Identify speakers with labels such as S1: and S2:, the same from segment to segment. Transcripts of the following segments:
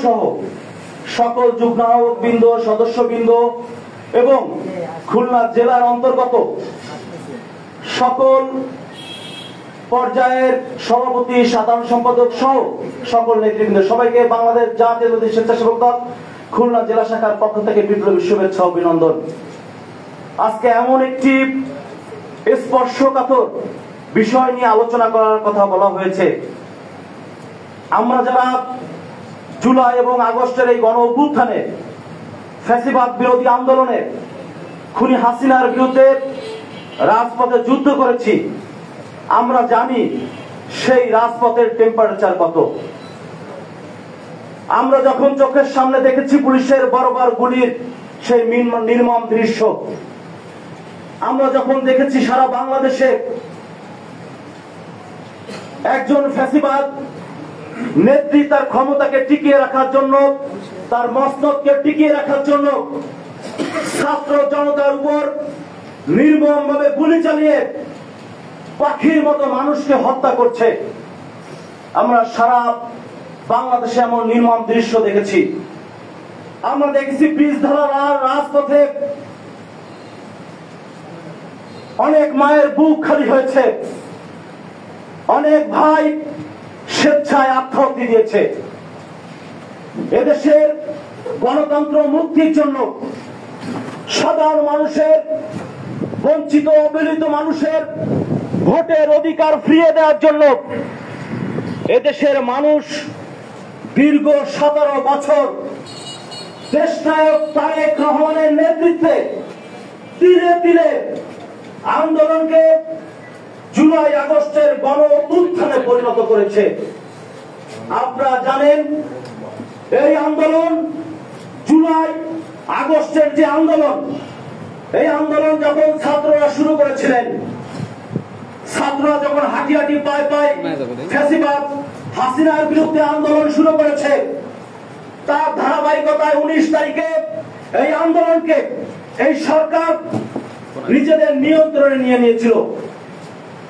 S1: সহ সকল যুগ্ম আহ্বায়কবৃন্দ, সদস্যবৃন্দ এবং খুলনা জেলার অন্তর্গত সকল পর্যায়ের সভাপতি, সাধারণ সম্পাদক সহ সকল নেতৃবৃন্দ, সবাইকে বাংলাদেশ জাতীয়তাবাদী স্বেচ্ছাসেবক দল খুলনা জেলা শাখার পক্ষ থেকে বিপ্লবী শুভেচ্ছা অভিনন্দন। আজকে এমন একটি স্পর্শকাতর বিষয় নিয়ে আলোচনা করার কথা বলা হয়েছে। আমরা যারা জুলাই এবং আগস্টের এই গণ অভ্যুত্থানে, ফ্যাসিবাদ বিরোধী আন্দোলনে, খুনি হাসিনার বিরুদ্ধে রাজপথে যুদ্ধ করেছি, আমরা জানি সেই রাজপথের টেম্পারেচার কত। আমরা যখন চোখের সামনে দেখেছি পুলিশের বর্বর গুলির সেই নির্মম দৃশ্য, আমরা যখন দেখেছি সারা বাংলাদেশে একজন ফ্যাসিবাদ নেত্রী তার ক্ষমতাকে টিকিয়ে রাখার জন্য, তার মস্তককে টিকিয়ে রাখার জন্য ছাত্র জনতার উপর নির্মমভাবে গুলি চালিয়ে পাখির মতো মানুষকে হত্যা করছে। আমরা সারা বাংলাদেশে এমন নির্মম দৃশ্য দেখেছি। আমরা দেখেছি বীজধারা রাজপথে অনেক মায়ের বুক খালি হয়েছে, অনেক ভাই স্বেচ্ছায় আত্মহত্যা দিয়েছে। এদেশের গণতন্ত্র মুক্তির জন্য, সাধারণ মানুষের, বঞ্চিত অবহেলিত মানুষের ভোটের অধিকার ফিরিয়ে দেওয়ার জন্য এদেশের মানুষ দীর্ঘ 17 বছর দেশনায়ক তারেক রহমানের নেতৃত্বে তিলে তিলে আন্দোলনকে জুলাই আগস্টের গণ অভ্যুত্থানে পরিণত করেছে। আপনারা জানেন এই আন্দোলন, জুলাই আগস্টের যে আন্দোলন, এই আন্দোলন যখন ছাত্ররা শুরু করেছিলেন, ছাত্ররা যখন হাঁটি হাঁটি পায়ে পায়ে ফ্যাসিবাদ হাসিনার বিরুদ্ধে আন্দোলন শুরু করেছে, তার ধারাবাহিকতায় 19 তারিখে এই আন্দোলনকে এই সরকার নিজেদের নিয়ন্ত্রণে নিয়ে নিয়েছিল।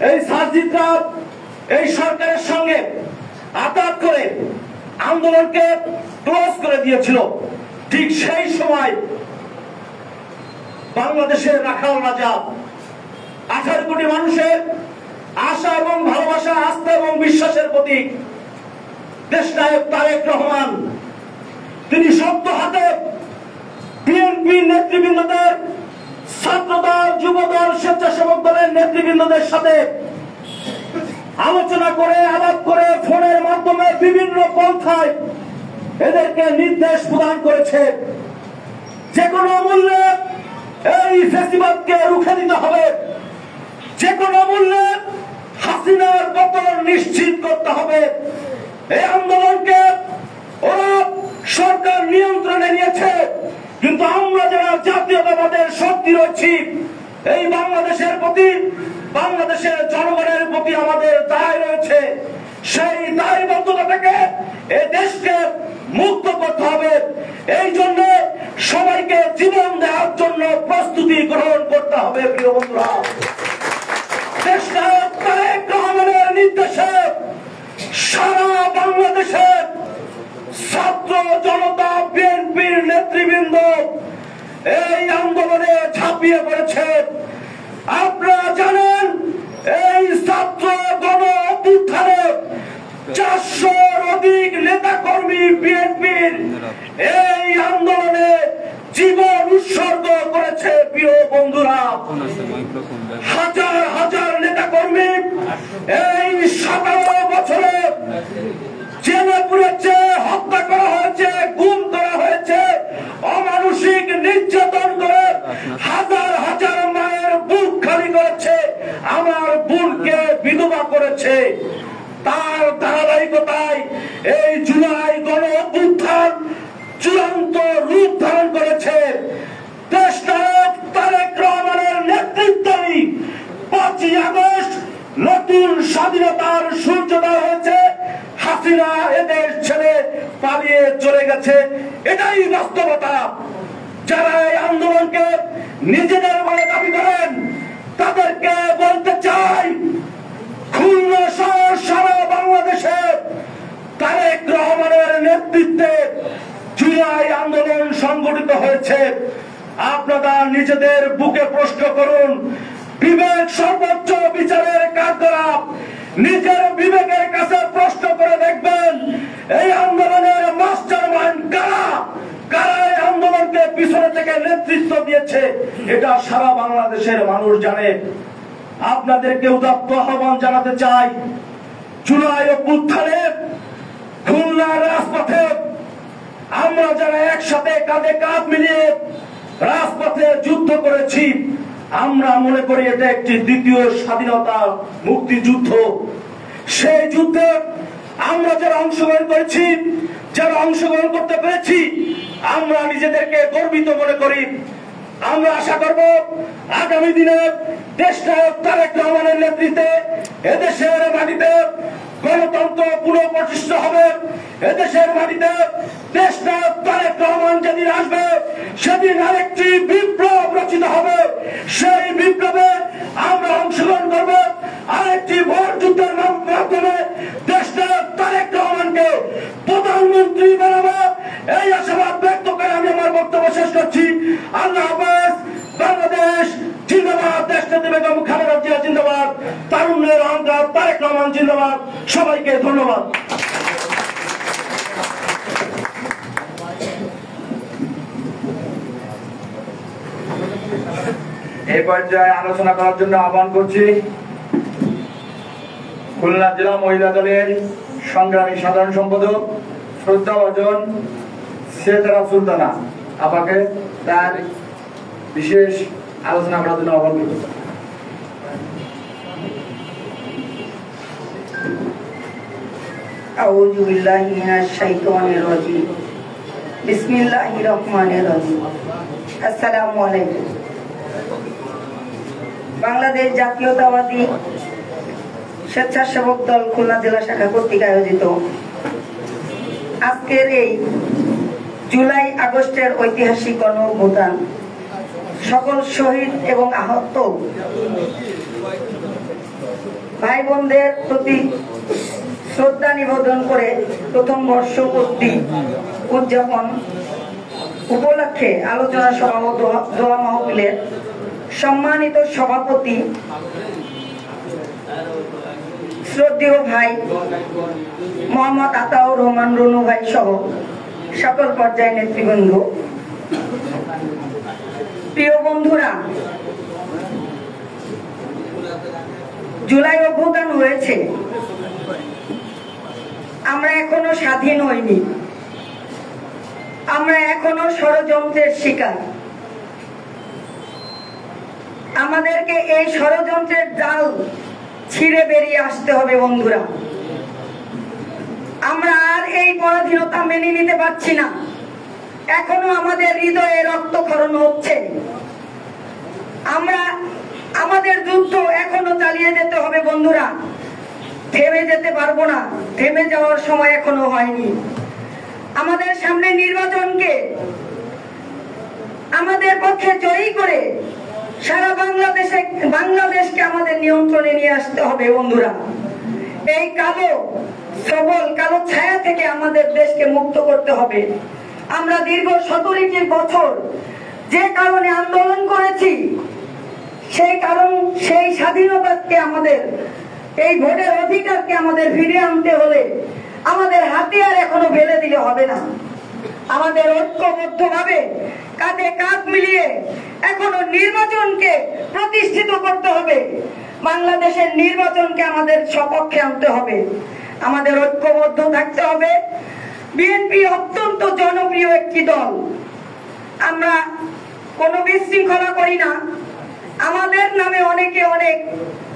S1: এই সার্জিতরা এই সরকারের সঙ্গে আঘাত করে আন্দোলনকে ক্লোজ করে দিয়েছিল। ঠিক সেই সময় বাংলাদেশের রাখাল রাজা, 18 কোটি মানুষের আশা এবং ভালোবাসা, আস্থা এবং বিশ্বাসের প্রতীক দেশনায়ক তারেক রহমান, তিনি শক্ত হাতে বিএনপি নেতৃবৃন্দদের, ছাত্রদল, যুবদল, স্বেচ্ছাসেবক দলের নেতৃবৃন্দদের সাথে আলোচনা করে, আলাপ করে, ফোনের মাধ্যমে বিভিন্ন পন্থায় এদেরকে নির্দেশ প্রদান করেছে। যে কোনো মূল্যে এই ফ্যাসিবাদকে রুখে দিতে হবে, যে কোনো মূল্যে হাসিনার পতন নিশ্চিত করতে হবে। এই আন্দোলনকে ওরা সরকার নিয়ন্ত্রণে নিয়েছে, কিন্তু আমরা যারা জাতীয়তাবাদের শক্তি রয়েছি, এই বাংলাদেশের প্রতি, বাংলাদেশের জনগণের প্রতি আমাদের দায় রয়েছে। সেই দায়বদ্ধতা থেকে এই দেশকে মুক্ত করতে হবে। এই জন্য সবাইকে জীবন দেওয়ার জন্য প্রস্তুতি গ্রহণ করতে হবে। প্রিয় বন্ধুরা, দেশনায়ক তারেক রহমানের নির্দেশে সারা বাংলাদেশের ছাত্র জনতা, বিএনপির নেতৃবৃন্দ এই আন্দোলনে ঝাঁপিয়ে পড়েছে। আপনারা জানেন এই ছাত্র গণ অভ্যুত্থানে 400-র অধিক নেতা কর্মী বিএনপির এই আন্দোলনে জীবন উৎসর্গ করেছে। প্রিয় বন্ধুরা, হাজার হাজার নেতা কর্মী এই 17 বছরে জেলে পুড়েছে, হত্যা করা হয়েছে, গুম করা হয়েছে, অমানসিক নির্যাতন করে হাজার হাজার মায়ের বুক খালি করেছে, আমার বোনকে বিধবা করেছে। তার ধারাবাহিকতায় এই জুলাই গণ অভ্যুত্থান চূড়ান্ত রূপ ধারণ করেছে। দেশনায়ক তারেক রহমানের নেতৃত্বেই 5ই আগস্ট নতুন স্বাধীনতার সূর্যোদয় হয়েছে। হাসিনা এদেশ ছেড়ে পালিয়ে চলে গেছে, এটাই বাস্তবতা। যারা এই আন্দোলনকে নিজেদের বলে দাবি করেন, তাদেরকে বলতে চাই, খুলনা সহ সারা বাংলাদেশে তারেক রহমানের নেতৃত্বে জুলাই আন্দোলন সংগঠিত হয়েছে। আপনারা নিজেদের বুকে প্রশ্ন করুন, বিবেক সর্বোচ্চ বিচারের কাঠগড়া, নিজের বিবেকের কাছে প্রশ্ন করে দেখবেন এই আন্দোলনের মাস্টার মাইন্ড কারা, কারা এই আন্দোলনকে পিছনে থেকে নেতৃত্ব দিয়েছে, এটা সারা বাংলাদেশের মানুষ জানে। আপনাদেরকে উদাত্ত আহ্বান জানাতে চাই, জুলাই অভ্যুত্থানে খুলনার রাজপথে আমরা যারা একসাথে কাঁধে কাঁধ মিলিয়ে রাজপথে যুদ্ধ করেছি, আমরা মনে করি এটা একটি দ্বিতীয় স্বাধীনতা মুক্তিযুদ্ধ। সেই যুদ্ধে আমরা যারা অংশগ্রহণ করেছি, যারা অংশগ্রহণ করতে পেরেছি, আমরা নিজেদেরকে গর্বিত মনে করি। আমরা আশা করব আগামী দিনে দেশনায়ক তারেক রহমানের নেতৃত্বে এদেশের মাটিতে গণতন্ত্র পুনঃপ্রতিষ্ঠিত হবে। এদেশের মাটিতে দেশনায়ক তারেক রহমান যেদিন আসবে সেদিন আরেকটি বিপ্লব রচিত হবে। সেই বিপ্লবে আমরা অংশগ্রহণ করব। আরেকটি ভোট যুদ্ধের মাধ্যমে দেশনায়ক তারেক রহমানকে প্রধানমন্ত্রী বানাবো, এই আশাবাদ ব্যক্ত করে আমি আমার বক্তব্য শেষ করছি। আল্লাহ হাফেজ। বাংলাদেশ জিন্দাবাদ, দেশনেত্রী বেগম খালেদা জিয়া জিন্দাবাদ, তারুণ্যের অহংকার তারেক রহমান জিন্দাবাদ। সবাইকে ধন্যবাদ।
S2: এই পর্যায়ে আলোচনা করার জন্য আহ্বান করছি খুলনা জেলা মহিলা দলের সংগ্রামী সাধারণ সম্পাদক শ্রদ্ধাভাজন সেতারা সুলতানা আপাকে তার বিশেষ আলোচনা করার জন্য আহ্বান করছি।
S3: আউযু বিল্লাহি মিনাশ শাইতানির রাজিম। বিসমিল্লাহির রহমানির রহিম। আসসালামু আলাইকুম। বাংলাদেশ জাতীয়তাবাদী স্বেচ্ছাসেবক দল খুলনা জেলা শাখা কর্তৃক আয়োজিত আজকের এই জুলাই আগস্টের ঐতিহাসিক গণঅভ্যুত্থান সকল শহীদ এবং আহত ভাই বোনদের প্রতি শ্রদ্ধা নিবেদন করে প্রথম বর্ষপূর্তি উদযাপন উপলক্ষে আলোচনা সভা ও দোয়া মাহফিলের সম্মানিত সভাপতি শ্রদ্ধেয় ভাই মোহাম্মদ আতাউর রহমান রুনু ভাই সহ সকল পর্যায়ের নেতৃবৃন্দ, প্রিয় বন্ধুরা, জুলাই অভ্যুত্থান হয়েছে, আমরা এখনো স্বাধীন হইনি, আমরা এখনো ষড়যন্ত্রের শিকার। আমাদেরকে এই ষড়যন্ত্রের জাল ছিঁড়ে বেরিয়ে আসতে হবে বন্ধুরা। আমরা আর এই পরাধীনতা মেনে নিতে পারছি না। এখনো আমাদের হৃদয়ে রক্তক্ষরণ হচ্ছে। আমরা আমাদের যুদ্ধ এখনো চালিয়ে যেতে হবে বন্ধুরা, থেমে যেতে পারবো না। থেমে যাওয়ার সময় এখনো হয়নি। আমাদের সামনে নির্বাচনকে আমাদের পক্ষে জয়ী করে সারা বাংলাদেশকে আমাদের নিয়ন্ত্রণে নিয়ে আসতে হবে বন্ধুরা। এই কালো ছায়া থেকে আমাদের দেশকে মুক্ত করতে হবে। আমরা দীর্ঘ 17 বছর যে কারণে আন্দোলন করেছি, সেই স্বাধীনতাকে আমাদের, এই ভোটের অধিকারকে আমাদের ফিরিয়ে আনতে হলে আমাদের হাতিয়ার এখনো ফেলে দিলে হবে না। আমাদের ঐক্যবদ্ধভাবে কাঁধে কাঁধ মিলিয়ে এখনো নির্বাচনকে প্রতিষ্ঠিত করতে হবে। বাংলাদেশের নির্বাচনকে আমাদের সপক্ষে আনতে হবে। আমাদের ঐক্যবদ্ধ থাকতে হবে। বিএনপি অত্যন্ত জনপ্রিয় একটি দল। আমরা কোনো বিশৃঙ্খলা করি না। আমাদের নামে অনেকে অনেক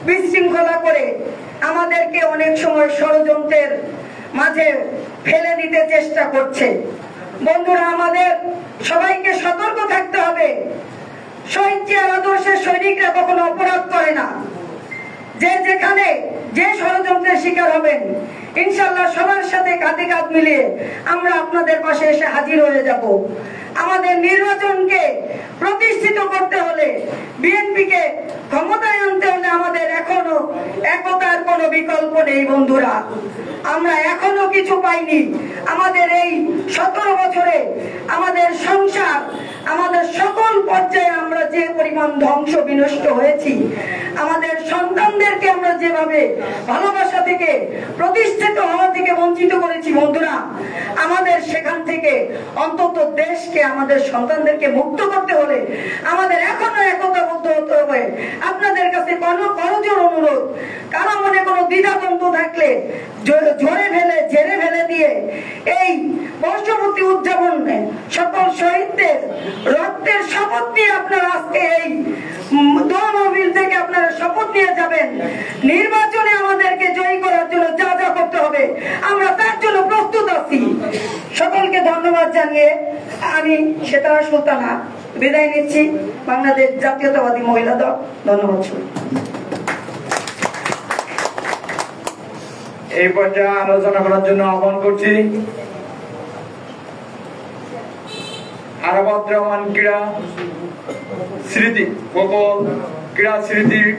S3: বিশৃঙ্খলা করে আমাদেরকে অনেক সময় ষড়যন্ত্রের মাঝে ফেলে দিতে চেষ্টা করছে। বন্ধুরা, আমাদের সবাইকে সতর্ক থাকতে হবে। শহীদ জিয়ার আদর্শের সৈনিকরা কখনো অপরাধ করে না। যে যেখানে যে ষড়যন্ত্রের শিকার হবেন, ইনশাআল্লাহ সবার সাথে কাঁধে কাঁধ মিলিয়ে আমরা আপনাদের পাশে এসে হাজির হয়ে যাব। আমাদের নির্বাচনকে প্রতিষ্ঠিত করতে হলে, বিএনপিকে ক্ষমতায় আনতে হলে আমাদের এখনো একতার কোনো বিকল্প নেই বন্ধুরা। আমরা এখনো কিছু পাইনি। আমাদের এই 17 বছরে আমাদের সংসার, আমাদের সকল পর্যায়ে আমরা যে পরিমাণ ধ্বংস বিনষ্ট হয়েছি, আমাদের সন্তানদেরকে আমরা যেভাবে ভালোবাসা থেকে, প্রতিষ্ঠিত হওয়া থেকে বঞ্চিত করেছি বন্ধুরা, আমাদের সেখান থেকে অন্তত দেশকে, আমাদের সন্তানদেরকে মুক্ত করতে হলে আমাদের এখনো একতাবদ্ধ হতে হবে। আপনাদের কাছে করজোড় অনুরোধ, কারো মনে কোনো দ্বিধাদ্বন্দ্ব থাকলে ঝেড়ে ফেলে দিয়ে এই বর্ষপূর্তি উদযাপনে সকল শহীদদের রক্তের শপথ নিয়ে আপনারা আজকে এই দোয়া মাহফিল থেকে আপনারা শপথ নিয়ে যাবেন। নির্বাচনে আমাদেরকে জয়ী করার জন্য যা যা করতে হবে আমরা তার জন্য প্রস্তুত আছি। সকলকে ধন্যবাদ জানিয়ে আমি সেতারা সুলতানা বিদায় নিচ্ছি, বাংলাদেশ জাতীয়তাবাদী মহিলা দল। ধন্যবাদ।
S2: এই পর্যায়ে আলোচনা করার জন্য আহ্বান করছি আরাফাত রহমান ক্রীড়া স্মৃতি ক্রীড়া স্মৃতির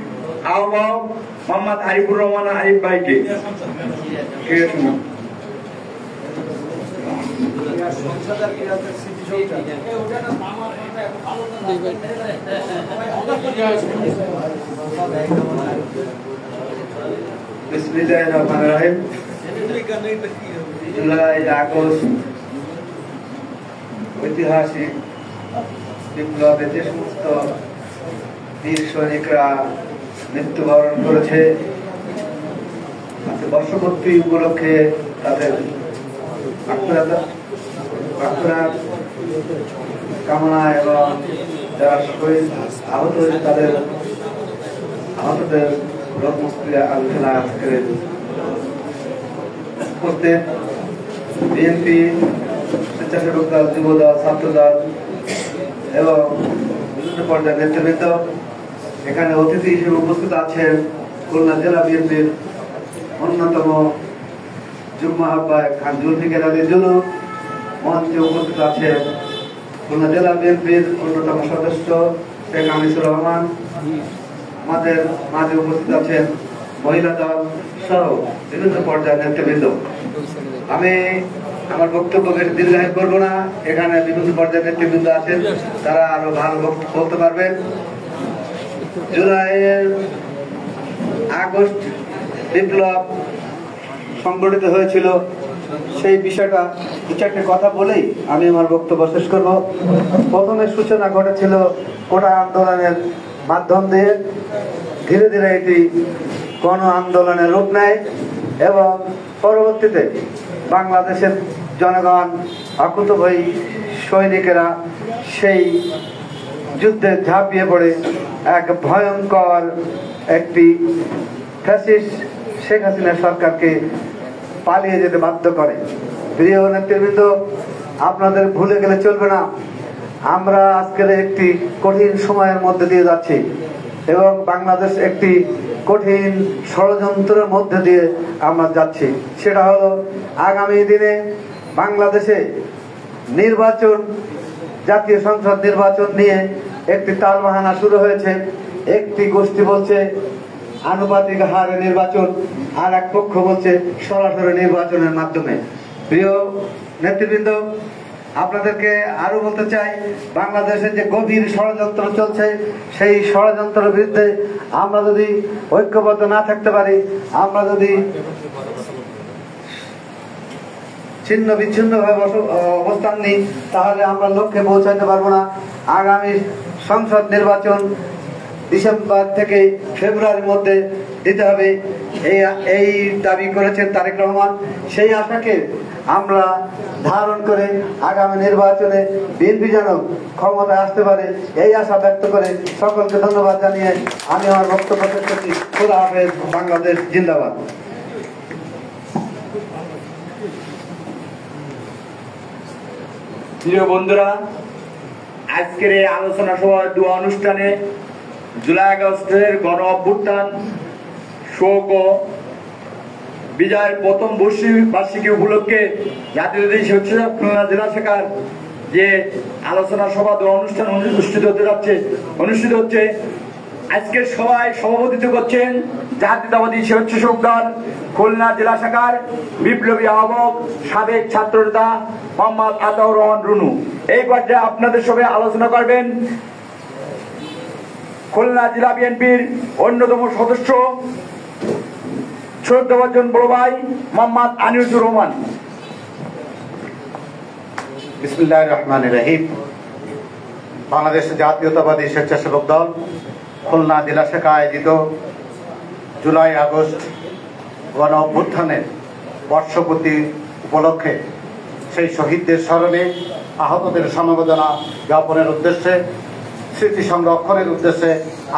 S2: আহ্বায়ক মোহাম্মদ আরিফুর রহমান আরিফ ভাইকে।
S4: বিসমিল্লাহিররহমানিররহিম। জুলাই আগস্ট ঐতিহাসিক বিপ্লবে যে সমস্ত বীর সৈনিকরা মৃত্যুবরণ করেছে, বর্ষপূর্তি উপলক্ষে তাদের কামনা এবং যারা শহীদ আহত হয়েছে তাদের আহতদের আলোচনা করতে বিএনপি, স্বেচ্ছাসেবক দল, যুব দল, ছাত্র দল এবং বিভিন্ন পর্যায়ের নেতৃবৃন্দ এখানে অতিথি হিসেবে উপস্থিত আছেন। খুলনা জেলা বিএনপির অন্যতম যুগ্ম আহ্বায়ক খান জুলফিকার আলী জুলু, মঞ্চে উপস্থিত আছেন খুলনা জেলা বিএনপির অন্যতম সদস্য শেখ আনিসুর রহমান, আমাদের মাঝে উপস্থিত আছেন মহিলা দল সহ বিভিন্ন পর্যায়ের নেতৃবৃন্দ। আমি আমার বক্তব্যকে দীর্ঘায়িত করবো না, এখানে বিভিন্ন পর্যায়ের নেতৃবৃন্দ আছেন, তারা আরো ভালো বলতে পারবেন। জুলাইয়ের আগস্ট বিপ্লব সংগঠিত হয়েছিল, সেই বিষয়টা দু চারটে কথা বলেই আমি আমার বক্তব্য শেষ করব। প্রথমে সূচনা ঘটেছিল কোটা আন্দোলনের মাধ্যম দিয়ে, ধীরে ধীরে এটি গণ আন্দোলনের রূপ নেয় এবং পরবর্তীতে বাংলাদেশের জনগণ, অকুতভয়ী সৈনিকেরা সেই যুদ্ধে ঝাঁপিয়ে পড়ে এক ভয়ঙ্কর একটি ফ্যাসিস্ট শেখ হাসিনা সরকারকে পালিয়ে যেতে বাধ্য করে। প্রিয় নেতৃবৃন্দ, আপনাদের ভুলে গেলে চলবে না, আমরা আজকের একটি কঠিন সময়ের মধ্যে দিয়ে যাচ্ছি এবং বাংলাদেশ একটি কঠিন ষড়যন্ত্রের মধ্যে দিয়ে আমরা যাচ্ছি। সেটা হলো আগামী দিনে বাংলাদেশে নির্বাচন, জাতীয় সংসদ নির্বাচন নিয়ে একটি তালবাহানা শুরু হয়েছে। একটি গোষ্ঠী বলছে আনুপাতিক হারে নির্বাচন, আর এক পক্ষ বলছে সরাসরি নির্বাচনের মাধ্যমে। প্রিয় নেতৃবৃন্দ, আপনাদেরকে আরো বলতে চাই, বাংলাদেশে যে গভীর ষড়যন্ত্র চলছে, সেই ষড়যন্ত্রের বিরুদ্ধে আমরা যদি ঐক্যবদ্ধ না থাকতে পারি, আমরা যদি ছিন্ন বিচ্ছিন্ন ভাবে অবস্থান নিই, তাহলে আমরা লক্ষ্যে পৌঁছাতে পারবো না। আগামী সংসদ নির্বাচন ডিসেম্বর থেকে ফেব্রুয়ারির মধ্যে দিতে হবে, এই দাবি করেছেন তারেক রহমান। সেই আশাকে আমরা ধারণ করে আগামী নির্বাচনে বিএনপি যেন ক্ষমতায় আসতে পারে, এই আশা ব্যক্ত করে সকলকে ধন্যবাদ জানিয়ে আমি আমার বক্তব্য শেষ করছি। খোদা হাফেজ। বাংলাদেশ জিন্দাবাদ।
S2: প্রিয় বন্ধুরা, আজকের এই আলোচনা সভা দোয়া অনুষ্ঠানে জুলাই আগস্টের গণ অভ্যুত্থান, শোক ও বিজয়ের প্রথম বার্ষিকী উপলক্ষে জাতীয়তাবাদী স্বেচ্ছাসেবক খুলনা জেলা শাখার যে আলোচনা সভা অনুষ্ঠান অনুষ্ঠিত হচ্ছে আজকের সভায় সভাপতিত্ব করছেন জাতীয়তাবাদী স্বেচ্ছাসেবক দল খুলনা জেলা শাখার বিপ্লবী আহ্বায়ক সাবেক ছাত্রনেতা মোহাম্মদ আতাউর রহমান রুনু। এই পর্যায়ে আপনাদের সঙ্গে আলোচনা করবেন খুলনা জেলা বিএনপির অন্যতম সদস্য শ্রদ্ধাভাজন বড় ভাই মোহাম্মদ আনিসুর রহমান।
S4: বিসমিল্লাহির রহমানির রহিম। বাংলাদেশ জাতীয়তাবাদী স্বেচ্ছাসেবক দল খুলনা জেলা শাখা আয়োজিত জুলাই আগস্ট গণ অভ্যুত্থানের বর্ষপূর্তি উপলক্ষে সেই শহীদদের স্মরণে আহতদের সমবেদনা জ্ঞাপনের উদ্দেশ্যে, স্মৃতি সংরক্ষণের উদ্দেশ্যে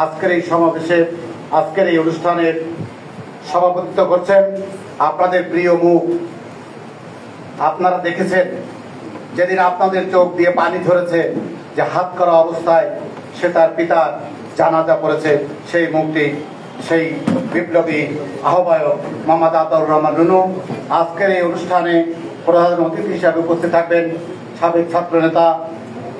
S4: আজকের এই সমাবেশে, আজকের এই অনুষ্ঠানের সভাপতিত্ব করছেন আপনাদের প্রিয় মুখ। আপনারা দেখেছেন যেদিন আপনাদের চোখ দিয়ে পানি ঝরেছে, যে হাত করা অবস্থায় সে তার পিতার জানাজা পড়েছে, সেই মুখটি সেই বিপ্লবী আহ্বায়ক মোহাম্মদ আতাউর রহমান রুনু। আজকের এই অনুষ্ঠানে প্রধান অতিথি হিসাবে উপস্থিত থাকবেন সাবেক ছাত্রনেতা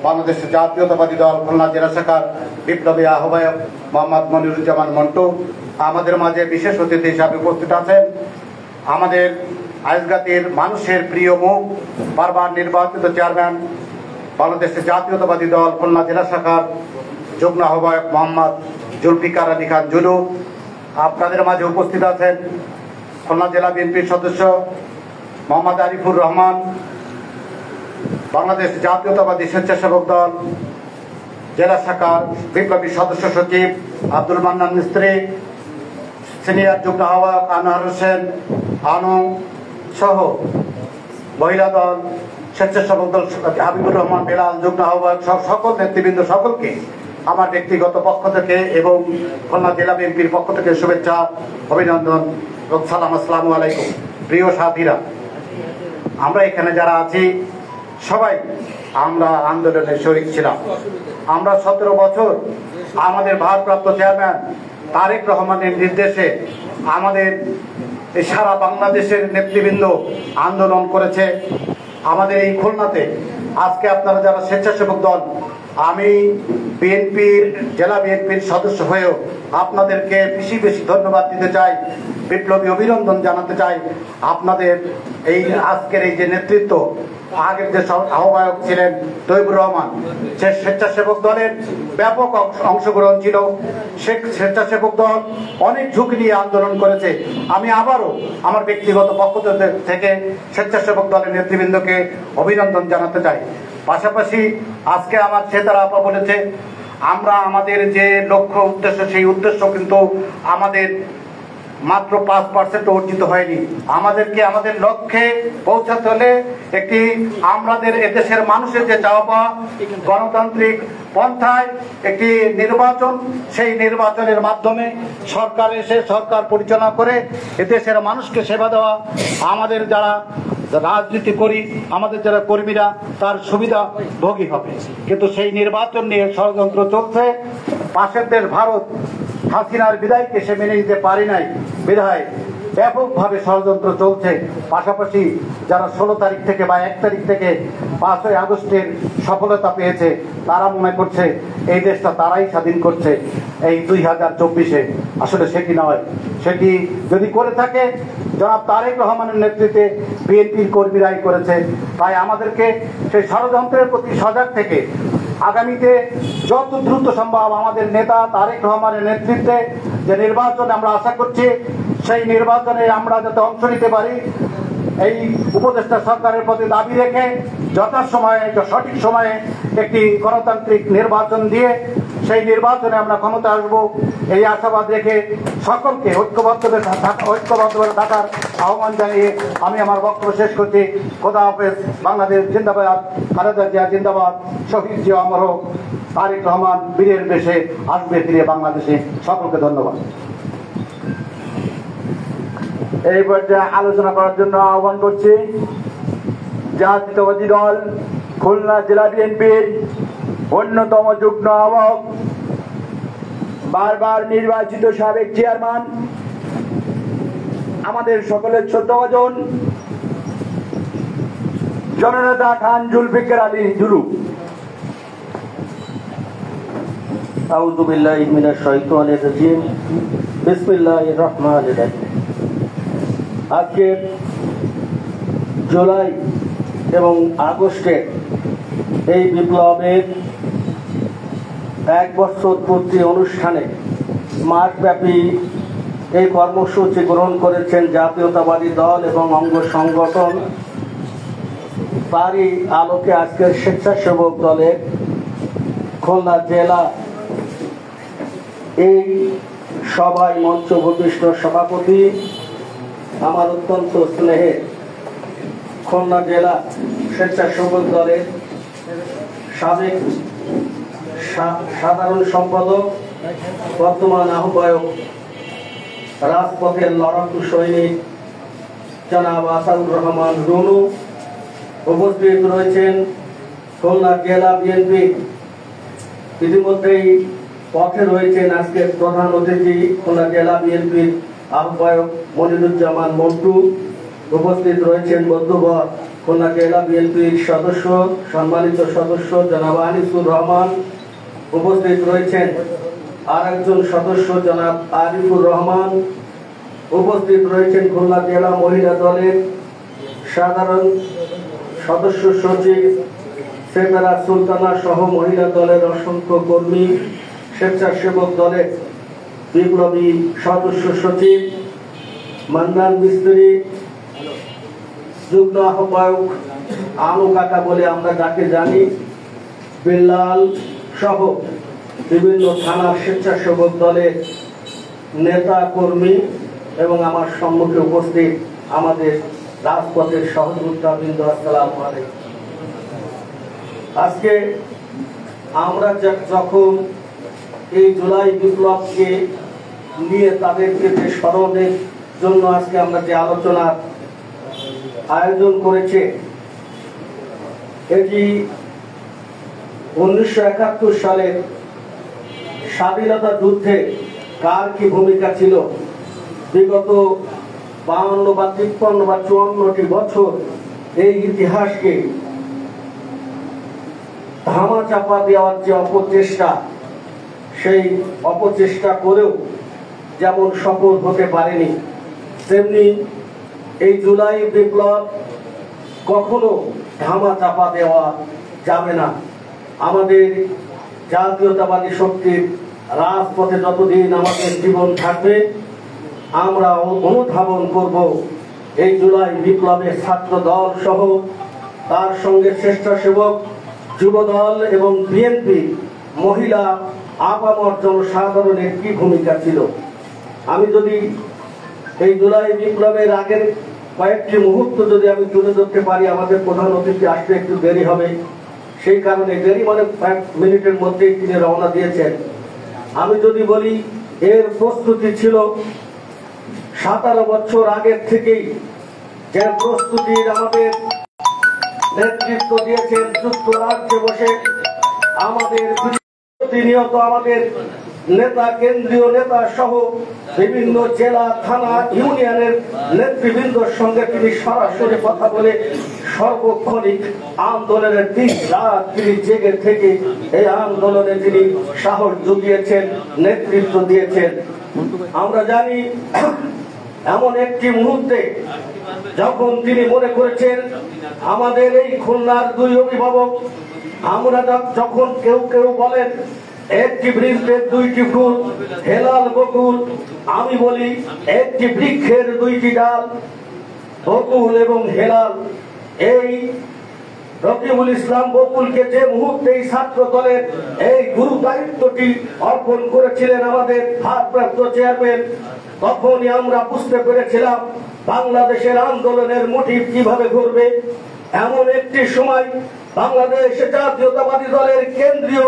S4: বাংলাদেশ জাতীয়তাবাদী দল খুলনা জেলা শাখার বিপ্লবী আহ্বায়ক মোহাম্মদ মনিরুজ্জামান মন্টু। আমাদের মাঝে বিশেষ অতিথি হিসাবে উপস্থিত আছেন আমাদের আইজগাতির মানুষের প্রিয় মুখ, বারবার নির্বাচিত চেয়ারম্যান বাংলাদেশ জাতীয়তাবাদী দল খুলনা জেলা শাখার যুগ্ম আহ্বায়ক মোহাম্মদ জুলফিকার আলী খান জুলু। আপনাদের মাঝে উপস্থিত আছেন খুলনা জেলা বিএনপির সদস্য মোহাম্মদ আরিফুর রহমান, বাংলাদেশ জাতীয়তাবাদী স্বেচ্ছাসেবক দল জেলা শাখার বিপ্লবী সদস্য সচিব আব্দুল মান্নান মিস্ত্রি, সিনিয়র যুগ্ম আহ্বায়ক আনোয়ার হোসেন আনু সহ মহিলা দল স্বেচ্ছাসেবক দল হাবিবুর রহমান বেলাল, যুগ্ম আহ্বায়ক সকল নেতৃবৃন্দ, সকলকে আমার ব্যক্তিগত পক্ষ থেকে এবং খুলনা জেলা বিএনপির পক্ষ থেকে শুভেচ্ছা, অভিনন্দন এবং সালাম। আসসালামু আলাইকুম। প্রিয় সাথীরা, আমরা এখানে যারা আছি সবাই আমরা আন্দোলনে শরিক ছিলাম। আমরা 17 বছর আমাদের ভারপ্রাপ্ত চেয়ারম্যান তারেক রহমানের নির্দেশে আমাদের সারা বাংলাদেশের নেতৃবৃন্দ আন্দোলন করেছে আমাদের এই খুলনাতে। আজকে আপনারা যারা স্বেচ্ছাসেবক দল, আমি বিএনপির জেলা বিএনপির সদস্য হয়েও আপনাদেরকে বেশি বেশি ধন্যবাদ দিতে চাই, বিপ্লবী অভিনন্দন জানাতে চাই। আপনাদের এই আজকের এই যে নেতৃত্ব, আগের যে আহ্বায়ক ছিলেন তৈবুর রহমান, সে স্বেচ্ছাসেবক দলের ব্যাপক অংশগ্রহণ ছিল। স্বেচ্ছাসেবক দল অনেক ঝুঁকি নিয়ে আন্দোলন করেছে। আমি আবারও আমার ব্যক্তিগত পক্ষ থেকে স্বেচ্ছাসেবক দলের নেতৃবৃন্দকে অভিনন্দন জানাতে চাই। পাশাপাশি আজকে আমার সেতারা আপা বলেছে আমরা আমাদের যে লক্ষ্য উদ্দেশ্য, সেই উদ্দেশ্য কিন্তু আমাদের মাত্র 5% অর্জিত হয়নি। আমাদেরকে আমাদের লক্ষ্যে পৌঁছাতে হলে একটি আমাদের এদেশের মানুষের যে চাওয়া পাওয়া গণতান্ত্রিক পন্থায় একটি নির্বাচন, সেই নির্বাচনের মাধ্যমে সরকার এসে সরকার পরিচালনা করে এদেশের মানুষকে সেবা দেওয়া, আমাদের যারা রাজনীতি করি, আমাদের যারা কর্মীরা তার সুবিধা ভোগী হবে। কিন্তু সেই নির্বাচন নিয়ে ষড়যন্ত্র চলছে। পাশের দেশ ভারত হাসিনার বিদায়কে সে মেনে নিতে পারি নাই বিধায় ব্যাপকভাবে ষড়যন্ত্র চলছে। পাশাপাশি যারা 16 তারিখ থেকে বা 1 তারিখ থেকে 5ই আগস্টের সফলতা পেয়েছে, তারা মনে করছে এই দেশটা তারাই স্বাধীন করছে এই 2024-এ। আসলে সেটি নয়। সেটি যদি করে থাকে জনাব তারেক রহমানের নেতৃত্বে বিএনপির কর্মীরাই করেছে। তাই আমাদেরকে সেই ষড়যন্ত্রের প্রতি সজাগ থেকে আগামীতে যত দ্রুত সম্ভব আমাদের নেতা তারেক রহমানের নেতৃত্বে যে নির্বাচন আমরা আশা করছি, সেই নির্বাচনে আমরা যাতে অংশ নিতে পারি, এই উপদেষ্টা সরকারের প্রতি দাবি রেখে যথাসময়ে সঠিক সময়ে একটি গণতান্ত্রিক নির্বাচন দিয়ে সেই নির্বাচনে আমরা ক্ষমতা আসব, এই আশাবাদ রেখে সকলকে ঐক্যবদ্ধভাবে থাকার আহ্বান জানিয়ে আমি আমার বক্তব্য শেষ করছি। খোদা হাফেজ। বাংলাদেশ জিন্দাবাদ, খালেদা জিয়া জিন্দাবাদ, শহীদ জিয়া অমর হোক, তারেক রহমান বীরের বেশে আসবে ফিরে বাংলাদেশে। সকলকে ধন্যবাদ।
S2: এই পর্যায়ে আলোচনা করার জন্য আহ্বান করছি জাতীয়তাবাদী দল খুলনা জেলা বিএনপির অন্যতম যুগ্ম আহ্বায়ক, বারবার নির্বাচিত সাবেক চেয়ারম্যান আমাদের সকলের শ্রদ্ধাভাজন জননেতা খান জুলফিকার আলী জুলু।
S5: আউযু বিল্লাহি মিনাশ শাইতানির রাজিম। বিসমিল্লাহির রহমানির রহিম। আজকে জুলাই এবং আগস্টের এই বিপ্লবের 1 বছর পূর্তি অনুষ্ঠানে মাসব্যাপী এই কর্মসূচি গ্রহণ করেছেন জাতীয়তাবাদী দল এবং অঙ্গ সংগঠন। তারই আলোকে আজকের স্বেচ্ছাসেবক দলের খুলনা জেলা এই সভায় মঞ্চ ভূমিষ্ঠ সভাপতি আমার অত্যন্ত স্নেহের খুলনা জেলা স্বেচ্ছাসেবক দলের সাবেক সাধারণ সম্পাদক বর্তমান আহ্বায়ক রাজপথের লড়াকু সৈনিক জনাব আসাদুর রহমান রুনু। উপস্থিত রয়েছেন খুলনা জেলা বিএনপি, ইতিমধ্যেই পথে রয়েছেন আজকের প্রধান অতিথি খুলনা জেলা বিএনপির আহ্বায়ক মনিরুজ্জামান মন্টু। উপস্থিত রয়েছেন বন্ধুবর খুলনা জেলা বিএনপির সদস্য সম্মানিত সদস্য জনাব আনিসুর রহমান। উপস্থিত রয়েছেন আরেকজন সদস্য জনাব আরিফুর রহমান। উপস্থিত রয়েছেন খুলনা জেলা মহিলা দলের সাধারণ সদস্য সচিব সেতারা সুলতানা সহ মহিলা দলের অসংখ্য কর্মী, স্বেচ্ছাসেবক দলের বিপ্লবী সদস্য সচিব মান্নান মিস্ত্রি, যুগ্ম আহ্বায়ক আনু কাকা বলে আমরা যাকে জানি, বিল্লাল সহ বিভিন্ন থানার স্বেচ্ছাসেবক দলের নেতা কর্মী এবং আমার সম্মুখে উপস্থিত আমাদের রাজপথের সহযোদ্ধা বৃন্দ, আসসালামু আলাইকুম। আজকে আমরা যখন এই জুলাই বিপ্লবকে নিয়ে তাদেরকে যে স্মরণের জন্য আজকে আমরা যে আলোচনার আয়োজন করেছে, এটি 1971 সালের স্বাধীনতা যুদ্ধে কার কি ভূমিকা ছিল, বিগত 52 বা 53 বা 54টি বছর এই ইতিহাসকে ধামা চাপা দেওয়ার যে অপচেষ্টা, সেই অপচেষ্টা করেও যেমন সফল হতে পারেনি, তেমনি এই জুলাই বিপ্লব কখনো ধামা চাপা দেওয়া যাবে না। আমাদের জাতীয়তাবাদী শক্তির রাজপথে যতদিন আমাদের জীবন থাকবে, আমরা অনুধাবন করব এই জুলাই বিপ্লবের ছাত্র দল সহ তার সঙ্গে স্বেচ্ছাসেবক যুব দল এবং বিএনপি মহিলা আপামর জনসাধারণের কি ভূমিকা ছিল। আমি যদি এই জুলাই বিপ্লবের আগের কয়েকটি মুহূর্ত যদি আমি তুলে ধরতে পারি, আমাদের প্রধান অতিথি আসতে একটু দেরি হবে, সেই কারণে দেরি মানে 1 মিনিটের মধ্যেই তিনি রওনা দিয়েছেন। আমি যদি বলি এর প্রস্তুতি ছিল 17 বছর আগের থেকেই, যে প্রস্তুতির আমাদের নেতৃত্ব দিয়েছেন যুক্তরাজ্যে বসে আমাদের প্রতিনিয়ত আমাদের নেতা, কেন্দ্রীয় নেতা সহ বিভিন্ন জেলা থানা ইউনিয়নের নেতৃবৃন্দর সঙ্গে তিনি সরাসরি কথা বলে সর্বক্ষণিক আন্দোলনের দিন রাত তিনি জেগে থেকে এই আন্দোলনে তিনি সাহস জুগিয়েছেন, নেতৃত্ব দিয়েছেন। আমরা জানি এমন একটি মুহূর্তে যখন তিনি মনে করেছেন আমাদের এই খুলনার 2 অভিভাবক, আমরা যখন কেউ কেউ বলেন একটি বৃক্ষের 2টি ফুল, হেলাল বকুল, আমি বলি একটি বৃক্ষের 2টি ডাল, বকুল এবং হেলাল। এই রকিবুল ইসলাম বকুলকে যে মুহূর্তে ছাত্র দলের এই গুরু দায়িত্বটি অর্পণ করেছিলেন আমাদের ভারপ্রাপ্ত চেয়ারম্যান, তখনই আমরা বুঝতে পেরেছিলাম বাংলাদেশের আন্দোলনের মোটিভ কিভাবে ঘুরবে। এমন একটি সময় বাংলাদেশ জাতীয়তাবাদী দলের কেন্দ্রীয়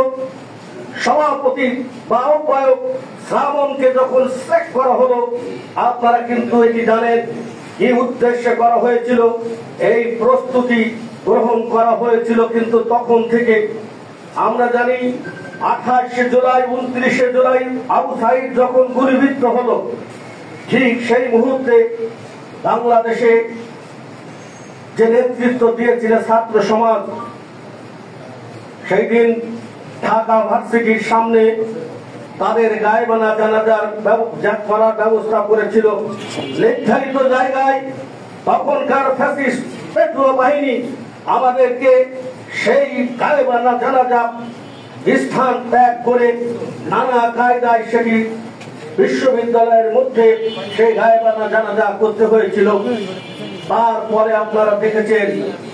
S5: সভাপতি বা আহ্বায়ক শ্রাবণকে যখন চেক করা হলো, আপনারা কিন্তু এটি জানেন কি উদ্দেশ্যে করা হয়েছিল। এই প্রস্তুতি গ্রহণ করা হয়েছিল কিন্তু তখন থেকে। আমরা জানি 28 জুলাই 29 জুলাই আবু সাইদ যখন গুলিবিদ্ধ হলো, ঠিক সেই মুহূর্তে বাংলাদেশে যে নেতৃত্ব দিয়েছিল ছাত্র সমাজ, সেই দিন ঢাকা ভার্সিটির সামনে তাদের গায়েবানা জানাজার করার ব্যবস্থা করেছিল নির্ধারিত জায়গায়। তখনকার ফ্যাসিস্ট পেট্রো বাহিনী আমাদেরকে সেই গায়েবানা জানাজা স্থান ত্যাগ করে নানা কায়দায় সেটি বিশ্ববিদ্যালয়ের মধ্যে সেই গায়েবানা জানাজা করতে হয়েছিল। তারপরে আপনারা দেখেছেন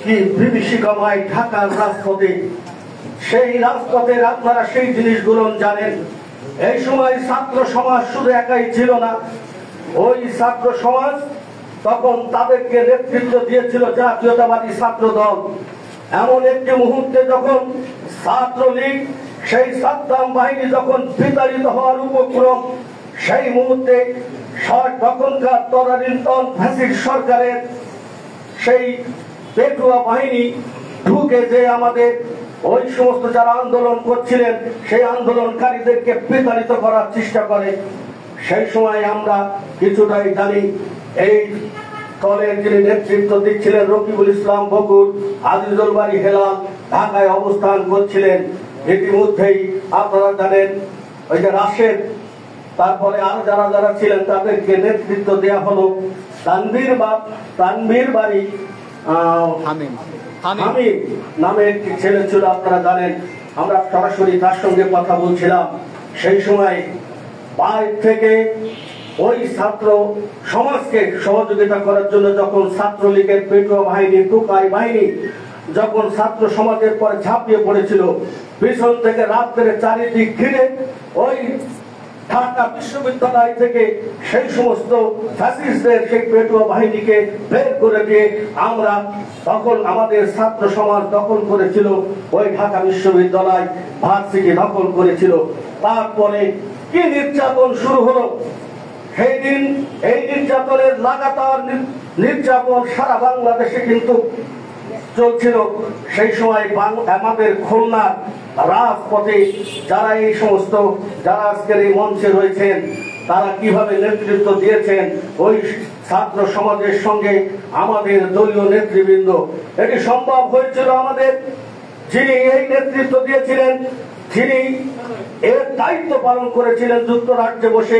S5: কি বিভীষিকাময় ঢাকার রাজপথে, সেই রাজপথের আপনারা সেই জিনিসগুলো জানেন। এই সময় ছাত্র সমাজ শুধু একাই ছিল না, ওই ছাত্র সমাজ তখন তাদেরকে নেতৃত্ব দিয়েছিল জাতীয়তাবাদী ছাত্র দল। এমন একটি মুহূর্তে যখন ছাত্রলীগ, সেই সাদ্দাম বাহিনী যখন বিতাড়িত হওয়ার উপক্রম, সেই মুহূর্তে তখনকার তদানীন্তন ফ্যাসিস্ট সরকারের সেই পেটুয়া বাহিনী ঢুকে যে আমাদের ওই সমস্ত যারা আন্দোলন করছিলেন সেই আন্দোলনকারীদেরকে বিতাড়িত করার চেষ্টা করে। সেই সময় আমরা কিছুটাই জানি। এই দলের যিনি নেতৃত্ব দিচ্ছিলেন রকিবুল ইসলাম বকুর, আজিজুল বারী হেলাল ঢাকায় অবস্থান করছিলেন। ইতিমধ্যেই আপনারা জানেন ওই যে রাশেদ, তারপরে আরো যারা যারা ছিলেন তাদেরকে নেতৃত্ব দেওয়া হলো। তানভীর বাড়ি হামিদ নামে একটি ছেলে ছিল, আপনারা জানেন। আমরা সরাসরি তার সঙ্গে কথা বলছিলাম। সেই সময় বাইরে থেকে ওই ছাত্র সমাজকে সহযোগিতা করার জন্য যখন ছাত্রলীগের পেটুয়া বাহিনী, টুকাই বাহিনী যখন ছাত্র সমাজের পরে ঝাঁপিয়ে পড়েছিল, পিছন থেকে রাত্রে চারিদিক ঘিরে ওই ঢাকা বিশ্ববিদ্যালয় থেকে সেই সমস্ত ফ্যাসিস্টদের সেই পেটুয়া বাহিনীকে বের করে দিয়ে আমরা তখন আমাদের ছাত্র সমাজ দখল করেছিল ওই ঢাকা বিশ্ববিদ্যালয় ভার্সিটি দখল করেছিল। তারপরে কি নির্যাতন শুরু হলো সেই দিন। এই নির্যাতনের লাগাতার নির্যাতন সারা বাংলাদেশে কিন্তু চলছিল। সেই সময় আমাদের খুলনার রাজপথে যারা এই সমস্ত যারা আজকের এই মঞ্চে রয়েছেন তারা কিভাবে নেতৃত্ব দিয়েছেন ওই ছাত্র সমাজের সঙ্গে আমাদের দলীয় নেতৃবৃন্দ, এটি সম্ভব হয়েছিল আমাদের যিনি এই নেতৃত্ব দিয়েছিলেন, যিনি এর দায়িত্ব পালন করেছিলেন যুক্তরাজ্যে বসে,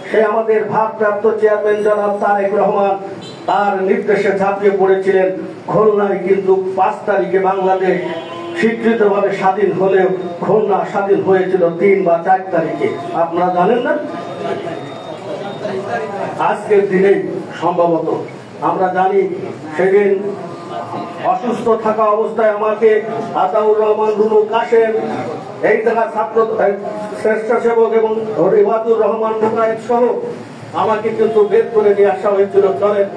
S5: সে আমাদের ভারপ্রাপ্ত চেয়ারম্যান জনাব তারেক রহমান। তার নির্দেশে ঝাঁপিয়ে পড়েছিলেন খুলনায়। কিন্তু 5 তারিখে বাংলাদেশ স্বীকৃতভাবে স্বাধীন হলেও খুলনা স্বাধীন হয়েছিল 3 বা 4 তারিখে, আপনারা জানেন না? আজকের দিনে সম্ভবত আমরা জানি সেদিন অসুস্থ থাকা অবস্থায় আমাকে আতাউর রহমান রুনু কাশেম, এই জায়গার ছাত্র স্বেচ্ছাসেবক এবং রিবাতুর রহমান মোকায়েত সহ আমাকে কিন্তু বের করে নিয়ে আসা হয়েছিল। চলেন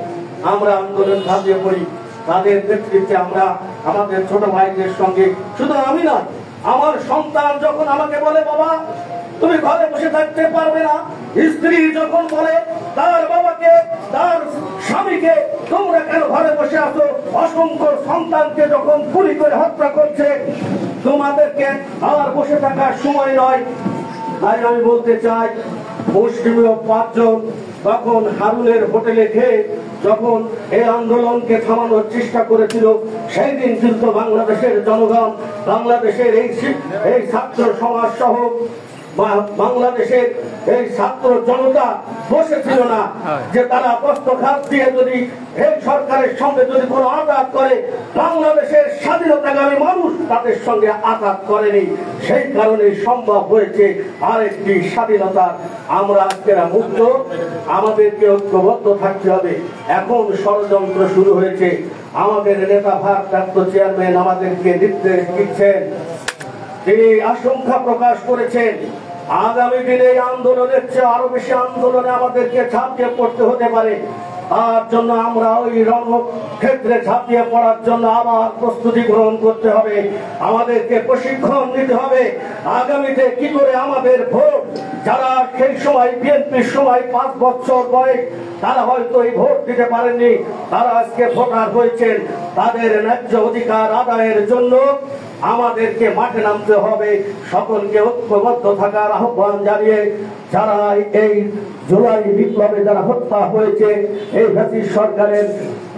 S5: আমরা আন্দোলন ঝাঁপিয়ে পড়ি। তাদের নেতৃত্বে আমরা আমাদের ছোট ভাইদের সঙ্গে, শুধু আমি না, আমার সন্তান যখন আমাকে বলে বাবা তুমি ঘরে বসে থাকতে পারবে না, স্ত্রী যখন বলে তার বাবাকে, তার স্বামীকে তোমরা কেন ঘরে বসে আছো, অসংখ্য সন্তানকে যখন গুলি করে হত্যা করছে, তোমাদেরকে আর বসে থাকার সময় নয়। তাই আমি বলতে চাই মুসলিমীয় 5 জন তখন হারুনের হোটেলে খেয়ে যখন এই আন্দোলনকে থামানোর চেষ্টা করেছিল, সেই দিন কিন্তু বাংলাদেশের জনগণ, বাংলাদেশের এই ছাত্র সমাজ সহ বাংলাদেশের এই ছাত্র জনতা বসেছিল না যে তারা বস্ত্রঘাত দিয়ে যদি এই সরকারের সঙ্গে যদি কোনো আঘাত করে, বাংলাদেশের স্বাধীনতাকামী মানুষ তাদের সঙ্গে আঘাত করেনি। সেই কারণে সম্ভব হয়েছে আরেকটি স্বাধীনতা। আমরা আজকের মুক্ত, আমাদেরকে ঐক্যবদ্ধ থাকতে হবে। এখন ষড়যন্ত্র শুরু হয়েছে। আমাদের নেতা ভারপ্রাপ্ত চেয়ারম্যান আমাদেরকে নির্দেশ দিচ্ছেন, তিনি আশঙ্কা প্রকাশ করেছেন আগামী দিনে এই আন্দোলনের চেয়ে আরো বেশি আন্দোলনে আমাদেরকে ঝাঁপিয়ে পড়তে হতে পারে। তার জন্য আমরা ওই রণক্ষেত্রে ঝাঁপিয়ে পড়ার জন্য আবার প্রস্তুতি গ্রহণ করতে হবে, আমাদেরকে প্রশিক্ষণ নিতে হবে। আগামীতে কি করে আমাদের ভোট, যারা সেই সময় বিএনপির সময় 5 বছর বয়স, তারা হয়তো এই ভোট দিতে পারেননি, তারা আজকে ভোটার হয়েছেন, তাদের ন্যায্য অধিকার আদায়ের জন্য আমাদেরকে মাঠে নামতে হবে, সকলকে ঐক্যবদ্ধ থাকার আহ্বান জানিয়ে যারা এই জুলাই বিপ্লবে যারা হত্যা হয়েছে এই ফ্যাসিস্ট সরকারের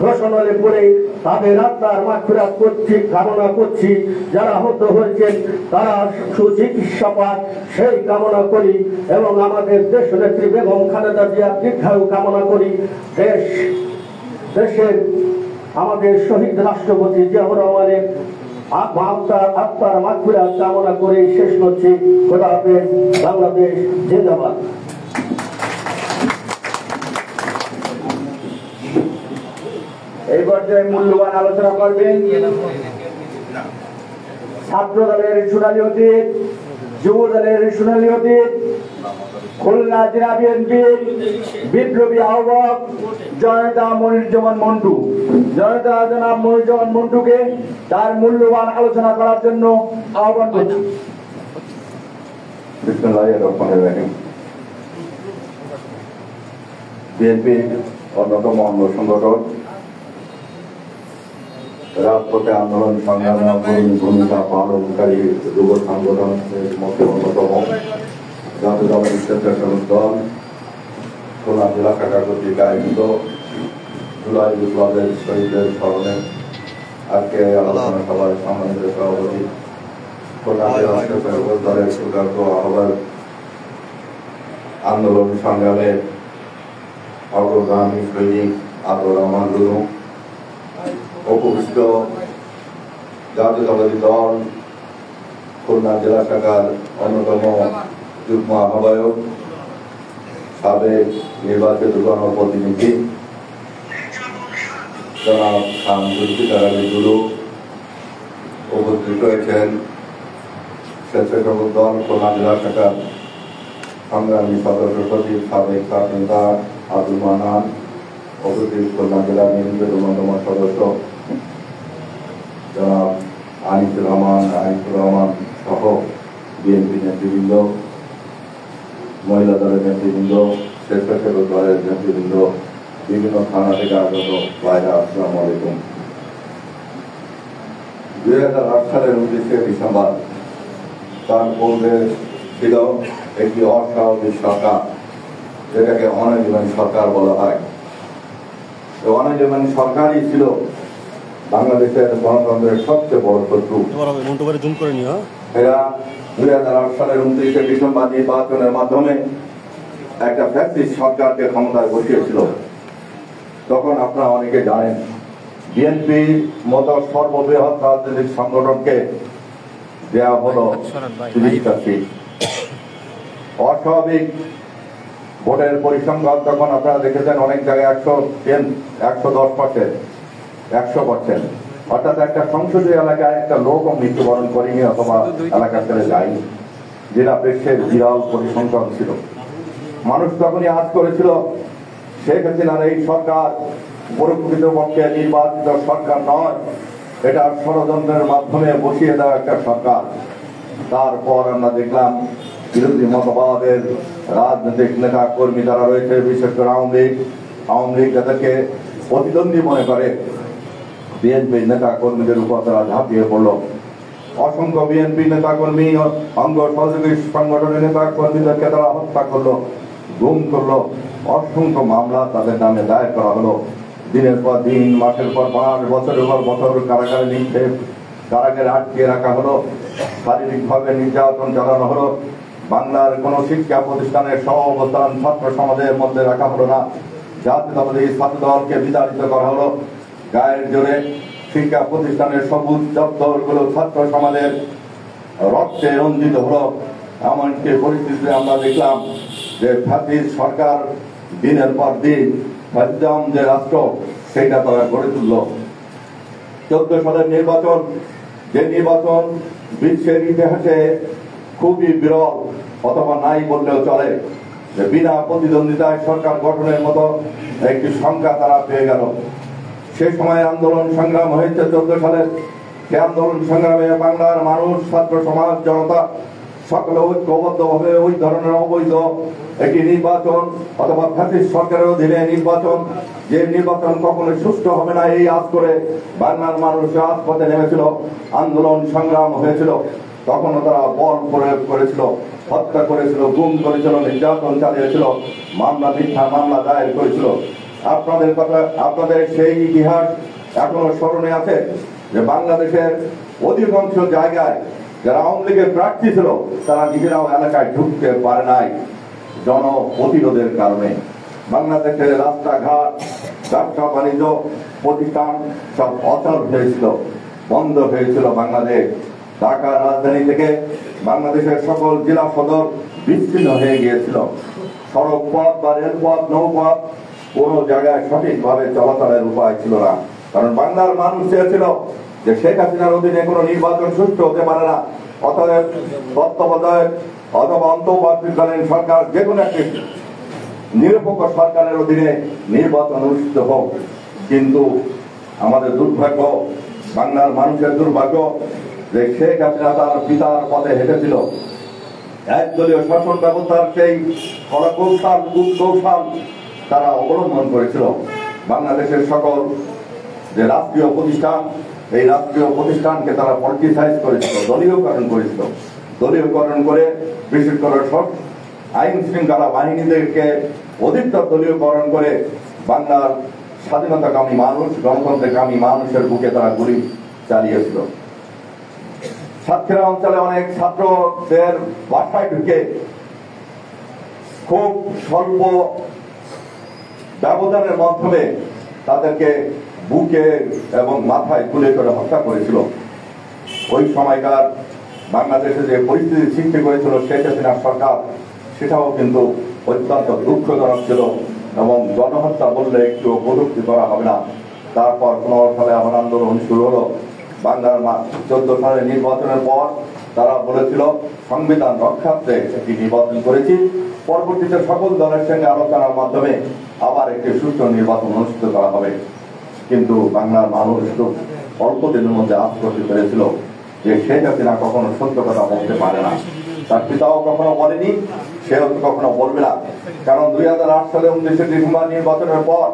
S5: ঘোষণালে পড়ে তাদের আত্মার মাগফিরাত করছি, কামনা করছি। যারা আহত হয়েছেন তারা সুচিকিৎসা পান সেই কামনা করি এবং আমাদের দেশ নেত্রী বেগম খালেদা জিয়ার দীর্ঘায়ু কামনা করি। দেশের আমাদের শহীদ রাষ্ট্রপতি জিয়াউর রহমানের আত্মার মাগফিরাত কামনা করে শেষ করছি। খোদা হাফেজ। বাংলাদেশ জিন্দাবাদ।
S2: এই পর্যায়ে মূল্যবান আলোচনা করবেন ছাত্র দলের সোনালী অতীত, যুব দলের সোনালী অতীত, খুলনা জেলা বিএনপির বিপ্লবী আহ্বায়ক জনতা মনিরুজ্জামান মন্টু। জনতা জনাব মনিরুজ্জামান মন্টুকে তার মূল্যবান আলোচনা করার জন্য আহ্বান করছি।
S6: বিএনপির অন্যতম অঙ্গ সংগঠন, রাজপথে আন্দোলন সংগ্রামে ভূমিকা পালনকারী যুব সংগঠনের মধ্যে অন্যতম জাতীয় দল স্বেচ্ছাসেবক দল খুলনা জেলা শাখা কর্তৃক আয়োজিত জুলাই বিপ্লবের শহীদদের স্মরণে আজকে আলোচনা সভায় সম্মানিত সভাপতি খুলনা জেলা স্বেচ্ছাসেবক দলের সুকান্ত আহ্বায়ক, আন্দোলন সংগ্রামে অগ্রগামী সৈনিক আব্দুর রহমান লুনু, উপবিষ্ট জাতীয়তাবাদী দল খুলনা জেলা শাখার অন্যতম যুগ্ম আহ্বায়ক, সাবেক নির্বাচিত জনপ্রতিনিধি জনাব খান জুলফিকার আলী দুলু, উপস্থিত রয়েছেন স্বেচ্ছাসেবক দল খুলনা জেলা শাখার সংগ্রামী সদস্য সচিব সাবেক নেতা আব্দুল মান্নান, উপস্থিত খুলনা জেলা বিএনপির অন্যতম সদস্য জনাব আনিসুর রহমান সহ বিএনপি নেতৃবৃন্দ, মহিলা দলের নেতৃবৃন্দ, স্বেচ্ছাসেবক দলের নেতৃবৃন্দ, বিভিন্ন থানা থেকে আগত ভাইরা, আসসালামু আলাইকুম। 2008 সালের 29শে ডিসেম্বর তার পূর্বে ছিল একটি অস্বাভাবিক সরকার, যেটাকে অনির্বাণী সরকার বলা হয়। অনির্বাণী সরকারই ছিল বাংলাদেশের গণতন্ত্রের সবচেয়ে বড় শত্রু। এরা 2008 সালের 29শে ডিসেম্বর নির্বাচনের মাধ্যমে একটা ফ্যাসিস্ট সরকারকে ক্ষমতায় বসিয়েছিল। তখন আপনারা অনেকে জানেন বিএনপির মতো সর্ববৃহৎ রাজনৈতিক সংগঠনকে দেওয়া হলো 30টা সিট। অস্বাভাবিক ভোটের পরিসংখ্যান তখন আপনারা দেখেছেন অনেক জায়গায় 110%, 100%, অর্থাৎ একটা সংসদীয় এলাকায় একটা লোকও মৃত্যুবরণ করেনি অথবা এলাকা ছেড়ে যায়নি, যেটা বিশ্বের বিরল পরিসংখ্যান ছিল। মানুষ তখনই আজ করেছিল শেখ হাসিনার এই সরকার প্রকৃতপক্ষে নির্বাচিত সরকার নয়, এটা ষড়যন্ত্রের মাধ্যমে বসিয়ে দেওয়া একটা সরকার। তারপর আমরা দেখলাম বিরোধী মতবাদের রাজনৈতিক নেতা কর্মী যারা রয়েছে, বিশেষ করে আওয়ামী লীগ যাদেরকে প্রতিদ্বন্দ্বী মনে করে, বিএনপি নেতা কর্মীদের উপর তারা ঝাঁপিয়ে পড়ল। অসংখ্য বিএনপি নেতা কর্মী, অঙ্গ সহযোগী সংগঠনের নেতা কর্মীদেরকে তারা হত্যা করলো, গুম করলো। অসংখ্য মামলা তাদের নামে দায়ের করা হলো। দিনের পর দিন, মাসের পর মাস, বছরের পর বছর কারাগারে নিক্ষেপ, কারাগারে আটকে রাখা হলো, শারীরিকভাবে নির্যাতন চালানো হলো। বাংলার কোন শিক্ষা প্রতিষ্ঠানের সহ অবস্থান ছাত্র সমাজের মধ্যে রাখা হলো না। জাতীয়তাবাদী ছাত্র দলকে বিতাড়িত করা হলো। গায়ের জোরে শিক্ষা প্রতিষ্ঠানের সবুজ দপ্তরগুলো ছাত্র সমাজের রক্তে রঞ্জিত হলো। এমনকি পরিস্থিতিতে আমরা দেখলাম যে ফ্যাসিস্ট সরকার দিনের পর দিন ফ্যাসিজম যে রাষ্ট্র সেটা তারা গড়ে তুলল। 14 সালের নির্বাচন, যে নির্বাচন বিশ্বের ইতিহাসে খুবই বিরল অথবা নাই বললেও চলে, যে বিনা প্রতিদ্বন্দ্বিতায় সরকার গঠনের মতো একটি সংখ্যা তারা পেয়ে গেল। সে সময় আন্দোলন সংগ্রাম হয়েছে 14 সালে। সে আন্দোলন সংগ্রামে বাংলার মানুষ, ছাত্র সমাজ, জনতা সকলে ঐক্যবদ্ধভাবে ওই ধরনের অবৈধ একটি নির্বাচন অথবা ফ্যাসিস্ট সরকারের অধীনে নির্বাচন, যে নির্বাচন কখনোই সুষ্ঠু হবে না, এই আজ করে বাংলার মানুষ রাজপথে নেমেছিল, আন্দোলন সংগ্রাম হয়েছিল। তখনও তারা বল প্রয়োগ করেছিল, হত্যা করেছিল, গুম করেছিল, নির্যাতন চালিয়েছিল, মিথ্যা মামলা দায়ের করেছিল। আপনাদের সেই ইতিহাস এখনো স্মরণে আছে যে বাংলাদেশের অধিকাংশ জায়গায় যারা আওয়ামী লীগের প্রার্থী ছিল তারা নিজেরাও এলাকায় ঢুকতে পারে নাই জনপ্রতিরোধের কারণে। বাংলাদেশের রাস্তাঘাট, ব্যবসা বাণিজ্য প্রতিষ্ঠান সব অচল হয়েছিল, বন্ধ হয়েছিল। বাংলাদেশ ঢাকা রাজধানী থেকে বাংলাদেশের সকল জেলা সদর বিচ্ছিন্ন হয়ে গিয়েছিল। সড়ক পথ বা রেলপথ, নৌপথ কোন জায়গায় সঠিকভাবে চলাচলের উপায় ছিল না। কারণ বাংলার মানুষ চেয়েছিল যে শেখ হাসিনার অধীনে কোনো নির্বাচন সুষ্ঠু হতে পারে না, অতএব তত্ত্বাবধায়ক অথবা অন্তর্বর্তীকালীন সরকার যে কোনো একটি নিরপেক্ষ সরকারের অধীনে নির্বাচন অনুষ্ঠিত হোক। কিন্তু আমাদের দুর্ভাগ্য, বাংলার মানুষের দুর্ভাগ্য যে শেখ হাসিনা তার পিতার পথে হেঁটেছিল। একদলীয় শাসন ব্যবস্থার সেই কৌশল তারা অবলম্বন করেছিল। বাংলাদেশের সকল যে রাষ্ট্রীয় প্রতিষ্ঠান, এই রাষ্ট্রীয় প্রতিষ্ঠানকে তারা পলিটিসাইজ করেছিল, দলীয়করণ করেছিল। দলীয়করণ করে বিশেষ করে আইন শৃঙ্খলা বাহিনীদেরকে অধিকতর দলীয়করণ করে বাংলার স্বাধীনতাকামী মানুষ, গণতন্ত্রকামী মানুষের বুকে তারা গুলি চালিয়েছিল। সাতক্ষীরা অঞ্চলে অনেক ছাত্রদের বাসায় ঢুকে খুব স্বল্প ব্যবধানের মাধ্যমে তাদেরকে বুকে এবং মাথায় গুলি করে হত্যা করেছিল। ওই সময়কার বাংলাদেশে যে পরিস্থিতি সৃষ্টি করেছিল শেখ হাসিনা সরকার, সেটাও কিন্তু অত্যন্ত দুঃখজনক ছিল এবং গণহত্যা বললে একটু কটূক্তি করা হবে না। তারপর 15 সালে আবার আন্দোলন শুরু হলো। বাংলার 14 সালে নির্বাচনের পর তারা বলেছিল সংবিধান রক্ষার্থে একটি নির্বাচন করেছি, পরবর্তীতে সকল দলের সঙ্গে আলোচনার মাধ্যমে আবার একটি সুষ্ঠু নির্বাচন অনুষ্ঠিত করা হবে। কিন্তু বাংলার মানুষ খুব অল্প দিনের মধ্যে আজ করতে পেরেছিল যে শেখ হাসিনা কখনো সত্য কথা বলতে পারে না, তার পিতাও কখনো বলেনি, সেও কখনো বলবে না। কারণ 2008 সালে 19 ডিসেম্বর নির্বাচনের পর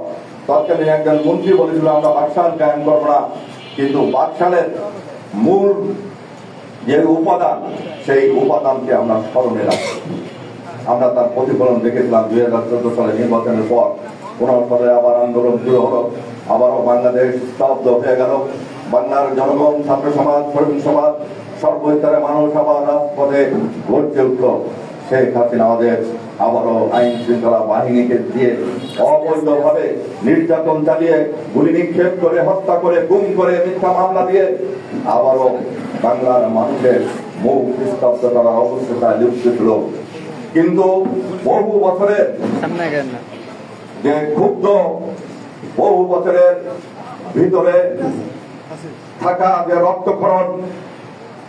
S6: তৎকালীন একজন মন্ত্রী বলেছিল আমরা বাকশাল কায়েম করবো না, কিন্তু বাকশালের মূল যে উপাদান, সেই উপাদানকে আমরা স্মরণে রাখি। আমরা তার প্রতিফলন দেখেছিলাম 2014 সালে নির্বাচনের পর। 15 সালে আবার আন্দোলন শুরু হলো, আবারও বাংলাদেশ স্তব্ধ হয়ে গেল। বাংলার জনগণ, ছাত্র সমাজ, শ্রমিক সমাজ, সর্বস্তরে মানুষ আবার রাজপথে গর্জে উঠল। শেখ হাসিনা আমাদের আবারও আইন শৃঙ্খলা বাহিনীকে দিয়ে অবৈধভাবে নির্যাতন চালিয়ে গুলি নিক্ষেপ করে, হত্যা করে, গুম করে, মিথ্যা মামলা দিয়ে আবারও বাংলার মানুষের মুখ স্তব্ধ করার অবস্থায় লিপ্ত ছিল। কিন্তু বহু বছরের যে ক্ষুব্ধ, বহু বছরের ভিতরে থাকা যে রক্তক্ষরণ,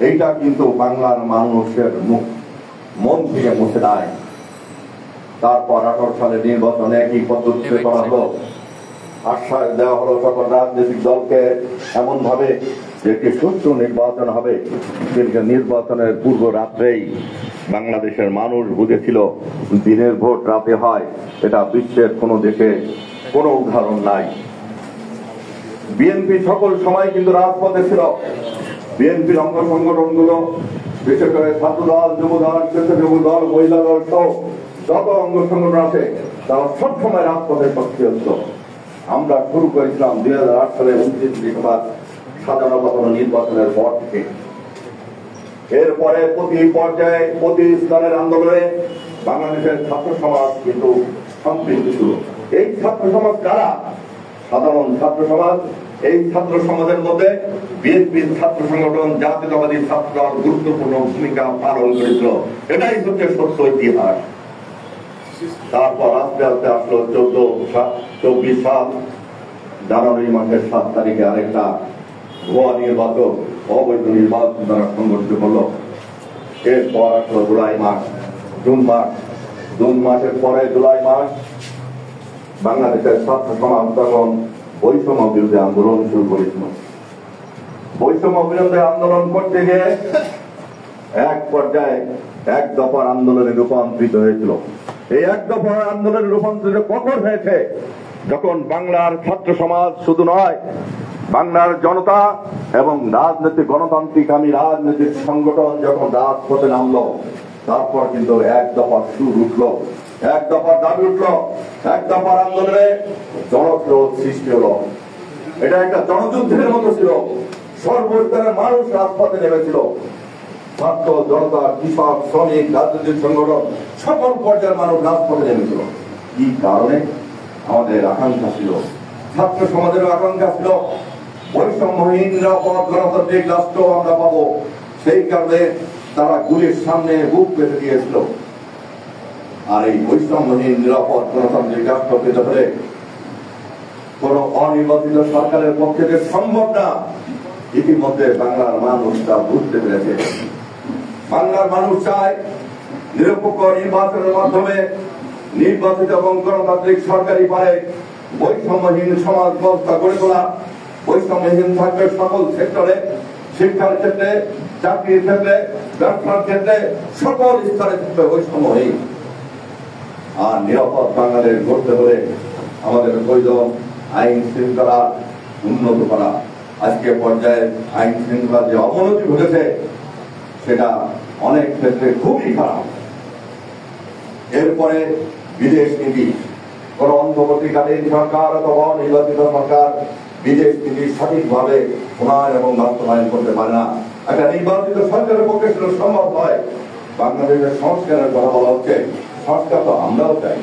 S6: এইটা কিন্তু বাংলার মানুষের মন থেকে মুছে নাই। তারপর 18 সালে নির্বাচনে একই পদ্ধতিতে করা হলো। আশ্বাস দেওয়া হলো সকল রাজনৈতিক দলকে এমন ভাবে যে একটি সুষ্ঠু নির্বাচন হবে। কিন্তু নির্বাচনের পূর্ব রাত্রেই বাংলাদেশের মানুষ বুঝেছিল দিনের ভোট রাতে হয়, এটা বিশ্বের কোনো দেশে কোনো উদাহরণ নাই। বিএনপি সকল সময় কিন্তু রাজপথে ছিল। বিএনপির অঙ্গ সংগঠনগুলো, বিশেষ করে ছাত্রদল, যুবদল, স্বেচ্ছাসেবক দল, মহিলা দল সহ যত অঙ্গ সংগঠন আছে তারা সবসময় রাজপথে সক্রিয় ছিল। আমরা শুরু করেছিলাম 2008 সালে 29 ডিসেম্বর সাধারণ নির্বাচনের পর থেকে। এরপরে প্রতি পর্যায়ে, প্রতি স্তরের আন্দোলনে বাংলাদেশের ছাত্র সমাজ কিন্তু সম্পৃক্ত ছিল। এই ছাত্র সমাজ কারা? সাধারণ ছাত্র সমাজ। এই ছাত্র সমাজের মধ্যে বিএনপির ছাত্র সংগঠন, জাতীয়তাবাদী ছাত্র দল গুরুত্বপূর্ণ ভূমিকা পালন করেছিল। এটাই হচ্ছে সত্য ইতিহাস। তারপর আস্তে আস্তে আসলো 24 সাল জানুয়ারি মাসের 7 তারিখে আরেকটা ভুয়া নির্বাচন, অবৈধ নির্বাচন তারা সংগঠিত করলো। এরপর আসলো জুলাই মাস, জুন মাসের পরে জুলাই মাস বাংলাদেশের ছাত্র সমাজ তখন বৈষম্য বিরোধী আন্দোলন শুরু করেছিল। বৈষম্য বিরোধী আন্দোলন করতে গিয়ে এক পর্যায়ে এক দফার আন্দোলনে রূপান্তরিত হয়েছিল। এই এক দফার আন্দোলনে রূপান্তরিত কখন হয়েছে? যখন বাংলার ছাত্র সমাজ শুধু নয়, বাংলার জনতা এবং রাজনৈতিক গণতান্ত্রিক রাজনৈতিক সংগঠন যখন রাজপথে নামলো, তারপর কিন্তু এক দফার সুর উঠলো, এক দফার দাবি উঠলো, এক দফার আন্দোলনে জনস্রোত সৃষ্টি হলো। এটা একটা জনযুদ্ধের মতো ছিল। সর্বস্তরের মানুষ রাজপথে নেমেছিল। ছাত্র, জনতা, কৃষক, শ্রমিক, রাজনৈতিক সংগঠন সকল পর্যায়ের মানুষ রাজপথে নেমেছিল। কি কারণে? আমাদের আকাঙ্ক্ষা ছিল, ছাত্র সমাজের আকাঙ্ক্ষা ছিল বৈষম্যহীন নিরাপদ গণতান্ত্রিক রাষ্ট্র আমরা পাবো। সেই কারণে তারা গুলির সামনে বুক পেতে দিয়েছিল। আর এই বৈষম্যহীন নিরাপদ গণতান্ত্রিক রাষ্ট্র পেতে হলে কোন অনির্বাচিত সরকারের পক্ষে যে সম্ভব না, ইতিমধ্যে বাংলার মানুষ তা বুঝতে পেরেছে। বাংলার মানুষ চায় নিরপেক্ষ নির্বাচনের মাধ্যমে নির্বাচিত এবং গণতান্ত্রিক সরকারি পারে বৈষম্যহীন সমাজ ব্যবস্থা গড়ে তোলা। বৈষম্যহীন থাকবে সকল সেক্টরে, শিক্ষার ক্ষেত্রে, চাকরির ক্ষেত্রে, ব্যবসার ক্ষেত্রে, সকল স্তরে থাকবে বৈষম্যহীন। আর নিরাপদ বাংলাদেশ গড়তে হলে আমাদের প্রয়োজন আইন শৃঙ্খলা উন্নত করা। আজকে পর্যায়ে আইন শৃঙ্খলা যে অবনতি ঘটেছে সেটা অনেক ক্ষেত্রে খুবই খারাপ। এরপরে বিদেশ নীতি, কোন অন্তর্বর্তীকালীন সরকার অথবা নির্বাচিত সরকার বিদেশ নীতি সঠিকভাবে প্রণয়ন এবং বাস্তবায়ন করতে পারে না। একটা নির্বাচিত সরকারের পক্ষে সেটা সম্ভব হয়। বাংলাদেশের সংস্কারের কথা বলা হচ্ছে, সংস্কার তো আমরাও চাই।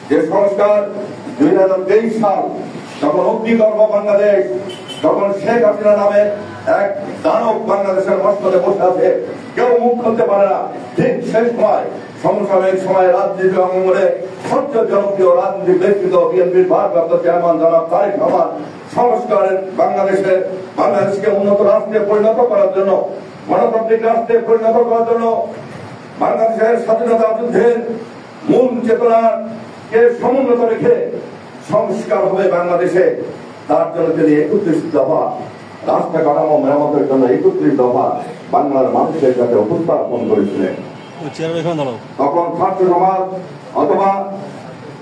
S6: যে সংস্কার 2023 সাল যখন অগ্নিগর্ভ বাংলাদেশ, যখন শেখ হাসিনা নামে এক দানব বাংলাদেশের মসনদে বসে আছে, কেউ মুখ খুলতে পারে না, ঠিক শেষ সময় সমসাময়িক সময়ে রাজনীতি অঙ্গনে সবচেয়ে জনপ্রিয় রাজনীতিক ব্যক্তিত্ব বিএনপির ভারপ্রাপ্ত চেয়ারম্যান জনাব তারেক রহমান সংস্কারের বাংলাদেশকে উন্নত রাষ্ট্রে পরিণত করার জন্য, গণতান্ত্রিক রাষ্ট্রে পরিণত করার জন্য, বাংলাদেশের স্বাধীনতা যুদ্ধের মূল চেতনাকে সমুন্নত রেখে সংস্কার হবে বাংলাদেশে। তার জন্য তিনি 31 দফা রাস্তা কাঠামো মেরামতের জন্য 31 দফা বাংলার মানুষের কাছে উপস্থাপন করেছিলেন। তখন ছাত্র সমাজ অথবা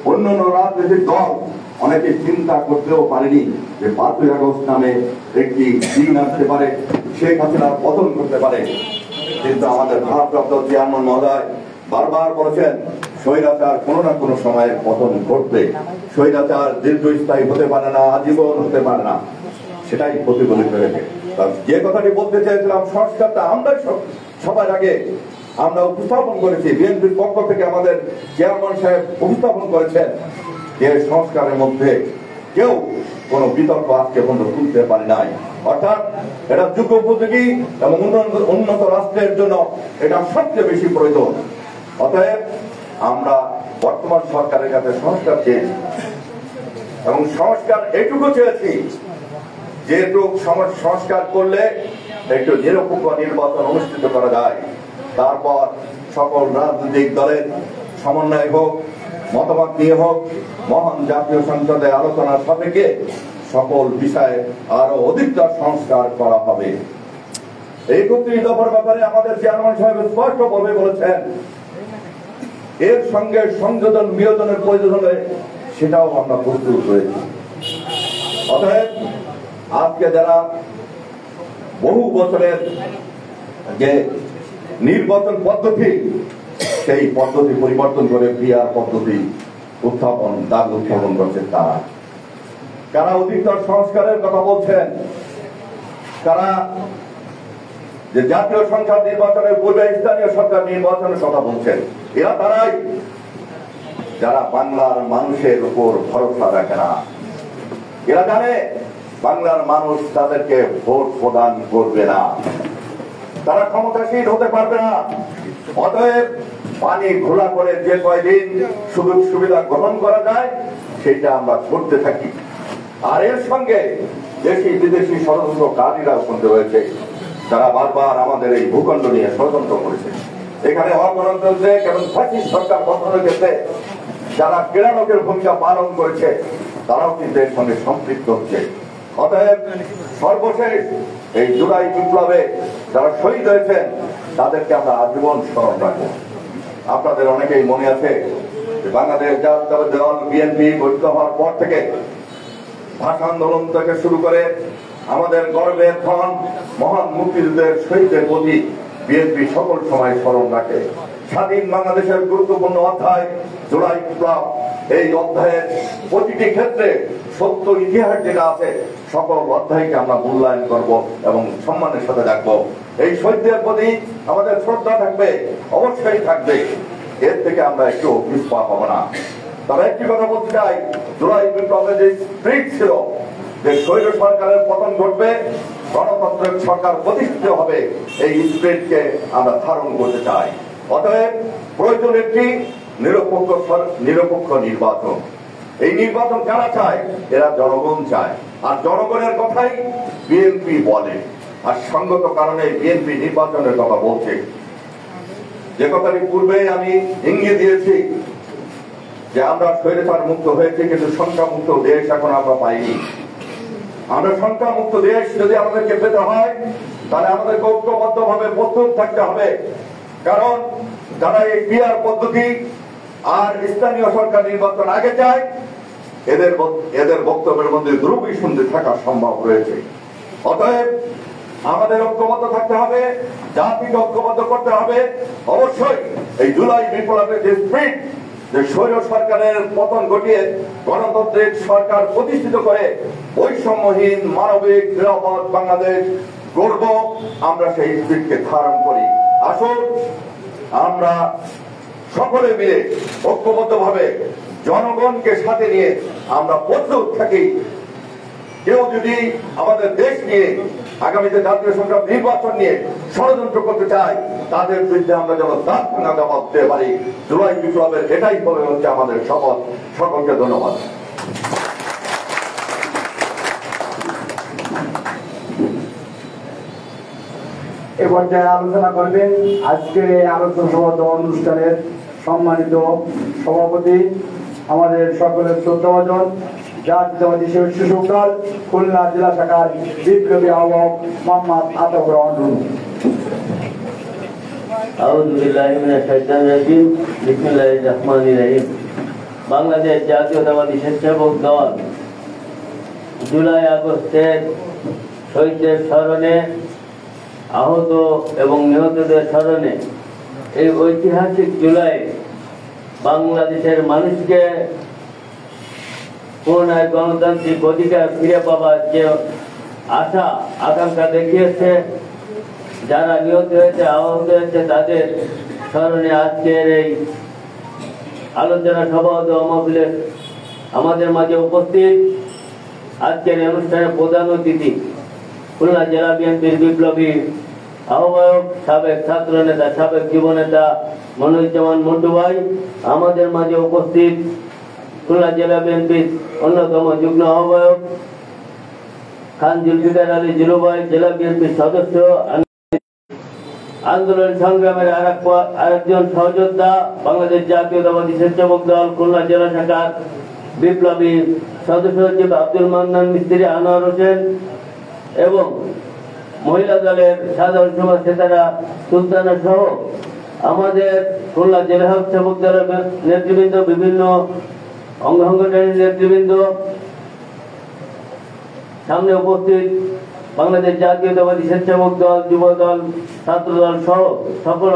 S6: অন্যান্য রাজনৈতিক দল অনেকে চিন্তা করতেও পারেনি যে 5ই আগস্ট নামে একটি দিন আসতে পারে, শেখ হাসিনার পতন করতে পারে। কিন্তু আমাদের ভারপ্রাপ্ত চেয়ারম্যান মহোদয় বারবার বলেছেন স্বৈরাচার কোনো না কোনো সময়ে পতন ঘটবে, স্বৈরাচার দীর্ঘস্থায়ী হতে পারে না, আজীবন হতে পারে না। সেটাই প্রতিফলিত হয়েছে। যে কথাটি বলতে চেয়েছিলাম, সংস্কারটা আমরাই সবার আগে আমরা উপস্থাপন করেছি। বিএনপির পক্ষ থেকে আমাদের চেয়ারম্যান সাহেব উপস্থাপন করেছেন যে সংস্কারের মধ্যে কেউ কোন বিতর্ক আজকে পর্যন্ত তুলতে পারে নাই। অর্থাৎ এটা যুগ উপযোগী এবং উন্নত রাষ্ট্রের জন্য এটা সবচেয়ে বেশি প্রয়োজন। অতএব আমরা বর্তমান সরকারের কাছে সংস্কার চেয়েছি এবং সংস্কার এইটুকু চেয়েছি, যেহেতু সংস্কার করলে একটু নিরপেক্ষ নির্বাচন অনুষ্ঠিত করা যায়, তারপর সকল রাজনৈতিক দলের সমন্বয় হোক, মতামত নিয়ে হোক, মহান জাতীয় সংসদে আলোচনার সাপেক্ষে সকল বিষয়ে আরো অধিকতর সংস্কার করা হবে। এই 31 দফার ব্যাপারে আমাদের চেয়ারম্যান সাহেব স্পষ্টভাবে বলেছেন, এর সঙ্গে সংযোজন বিয়োজনের প্রয়োজন হলে সেটাও আমরা প্রস্তুত রয়েছি। অতএব আজকে যারা বহু বছরের যে নির্বাচন পদ্ধতি, সেই পদ্ধতি পরিবর্তন করে পিআর পদ্ধতি উত্থাপন করছে, কারা অধিকতর সংস্কারের কথা বলছেন, কারা যে জাতীয় সংসদ নির্বাচনের পূর্বে স্থানীয় সরকার নির্বাচনের কথা বলছেন, এরা তারাই যারা বাংলার মানুষের উপর ভরসা রাখে না। এরা জানে বাংলার মানুষ তাদেরকে ভোট প্রদান করবে না, তারা ক্ষমতাসীন হতে পারবে না। অতএব পানি ঘোলা করে যে কয়দিন সুযোগ সুবিধা গ্রহণ করা যায় সেটা আমরা করতে থাকি। আর এর সঙ্গে দেশি বিদেশি ষড়যন্ত্রকারীরাও শুনতে হয়েছে, যারা বারবার আমাদের এই ভূখণ্ড নিয়ে ষড়যন্ত্র করেছে। এখানে অগণতান্ত্রিক এবং ফ্যাসিস্ট সরকার গঠনের ক্ষেত্রে যারা কেরানকের ভূমিকা পালন করেছে, তারাও কিন্তু এর সঙ্গে সম্পৃক্ত হচ্ছে। অতএব সর্বশেষ এই জুলাই বিপ্লবে যারা শহীদ হয়েছেন তাদেরকে আমরা আজীবন স্মরণ রাখবো। আপনাদের অনেকেই মনে আছে যে বাংলাদেশ জাতীয়তাবাদী দল বিএনপি গঠিত হওয়ার পর থেকে ভাষা আন্দোলন থেকে শুরু করে আমাদের গর্বের ক্ষণ মহান মুক্তিযুদ্ধের শহীদদের প্রতি বিএনপি সকল সময় স্মরণ রাখে। স্বাধীন বাংলাদেশের গুরুত্বপূর্ণ অধ্যায় জুলাই বিপ্লব, এই অধ্যায়ের প্রতিটি ক্ষেত্রে সত্য ইতিহাস যেটা আছে সকল অধ্যায়কে আমরা মূল্যায়ন করব এবং সম্মানের সাথে রাখবো। এই শহীদদের প্রতি আমাদের শ্রদ্ধা থাকবে, অবশ্যই থাকবে, এর থেকে আমরা একটু পিছপা হব না। তবে একটি কথা বলতে চাই, জুলাই বিপ্লবের যে স্পিরিট ছিল যে স্বৈর সরকারের পতন ঘটবে, গণতন্ত্রের সরকার প্রতিষ্ঠিত হবে, এই স্পিরিটকে আমরা ধারণ করতে চাই। অতএব প্রয়োজন একটি নিরপেক্ষ নির্বাচন। এই নির্বাচন কারা চায়? এরা জনগণ চায়, আর জনগণের কথাই বিএনপি বলে, আর সঙ্গত কারণে বিএনপি নির্বাচনের কথা বলছে। যে কথাটি পূর্বে আমি ইঙ্গিত দিয়েছি যে আমরা স্বৈরাচার মুক্ত হয়েছি, কিন্তু সংখ্যা মুক্ত দেশ এখন আমরা পাইনি। আমরা সংখ্যা মুক্ত দেশ যদি আমাদেরকে পেতে হয়, তাহলে আমাদেরকে ঐক্যবদ্ধ ভাবে প্রস্তুত থাকতে হবে। কারণ যারা এই পিআর পদ্ধতি আর স্থানীয় সরকার নির্বাচন আগে চায়, এদের বক্তব্যের মধ্যে দুর্বিসন্ধি থাকা সম্ভব রয়েছে। অতএব আমাদের ঐক্যবদ্ধ থাকতে হবে, জাতিকে ঐক্যবদ্ধ করতে হবে। অবশ্যই এই জুলাই বিপ্লবের যে স্পিরিট, যে স্বৈর সরকারের পতন ঘটিয়ে গণতান্ত্রিক সরকার প্রতিষ্ঠিত করে বৈষম্যহীন মানবিক নিরাপদ বাংলাদেশ গড়ব, আমরা সেই স্পিরিটকে ধারণ করি। আসুন আমরা সকলে মিলে ঐক্যবদ্ধ ভাবে জনগণকে সাথে নিয়ে আমরা প্রস্তুত থাকি। কেউ যদি আমাদের দেশ নিয়ে আগামীতে জাতীয় সংসদ নির্বাচন নিয়ে ষড়যন্ত্র করতে চায়, তাদের বিরুদ্ধে আমরা যেন দাঁত ভাঙা জবাব দিতে পারি। জুলাই বিপ্লবের এটাই হচ্ছে আমাদের শপথ। সকলকে ধন্যবাদ।
S2: এ পর্যায়ে আলোচনা করবেন আজকের এই আলোচনা সভা অনুষ্ঠানের সম্মানিত সভাপতি, আমাদের সকলের শ্রদ্ধাভাজন জাতীয়তাবাদী শিশু দল খুলনা জেলা শাখার বিপ্লবী আহ্বায়ক মোহাম্মদ আতাউর রহমান।
S7: আউযু বিল্লাহি মিনাশ শাইতানির রাজিম। বিসমিল্লাহির রহমানির রহিম। বাংলাদেশ জাতীয়তাবাদী স্বেচ্ছাসেবক দল জুলাই আগস্টের শহীদদের স্মরণে, আহত এবং নিহতদের স্মরণে এই ঐতিহাসিক জুলাই বাংলাদেশের মানুষকে পুনরায় গণতান্ত্রিক অধিকার ফিরে পাওয়ার যে আশা আকাঙ্ক্ষা দেখিয়েছে, যারা নিহত হয়েছে, আহত হয়েছে, তাদের স্মরণে আজকের এই আলোচনা সভা ও মাহফিলে আমাদের মাঝে উপস্থিত আজকের অনুষ্ঠানের প্রধান অতিথি খুলনা জেলা বিএনপির বিপ্লবী আহ্বায়ক, সাবেক ছাত্র নেতা, সাবেক যুব নেতা মনিরুজ্জামান মন্টু ভাই, আমাদের মাঝে উপস্থিত খুলনা জেলা বিএনপির অন্যতম যুগ্ম আহ্বায়ক খান জুলফিকার আলী জিলু ভাই, জেলা বিএনপির সদস্য, আন্দোলন সংগ্রামের আরেকজন সহযোদ্ধা, বাংলাদেশ জাতীয়তাবাদী স্বেচ্ছাসেবক দল খুলনা জেলা শাখার বিপ্লবী সদস্য সচিব আব্দুল মান্নান মিস্ত্রি আনোয়ার হোসেন এবং মহিলা দলের সাধারণ সভা সেতারা সুলতানা সহ আমাদের খুলনা জেলা স্বেচ্ছাসেবক দলের নেতৃবৃন্দ, বিভিন্ন অঙ্গ সংগঠনের নেতৃবৃন্দ, সামনে উপস্থিত বাংলাদেশ জাতীয়তাবাদী স্বেচ্ছাসেবক দল, যুব দল, ছাত্র দল সহ সকল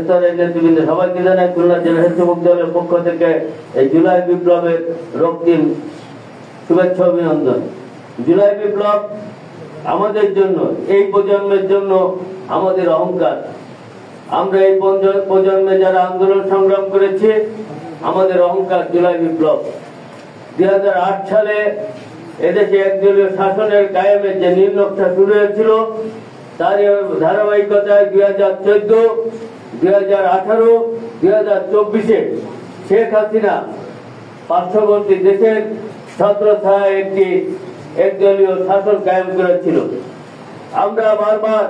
S7: স্তরের নেতৃবৃন্দ, সবাইকে জানাই খুলনা জেলা স্বেচ্ছাসেবক দলের পক্ষ থেকে এই জুলাই বিপ্লবের রক্তিম শুভেচ্ছা অভিনন্দন। জুলাই বিপ্লব আমাদের জন্য, এই প্রজন্মের জন্য আমাদের অহংকার। আমরা এই প্রজন্মে যারা আন্দোলন সংগ্রাম করেছি, আমাদের অহংকার জুলাই বিপ্লব। 2008 সালে এদেশে একদলীয় শাসনের কায়েমের যে নীলনকশা শুরু হয়েছিল, তার ধারাবাহিকতায় 2014, 2018, 2024-এ শেখ হাসিনা পার্শ্ববর্তী দেশের ছত্রছায়ায় একটি একদলীয় শাসন কায়েম করেছিল। আমরা বারবার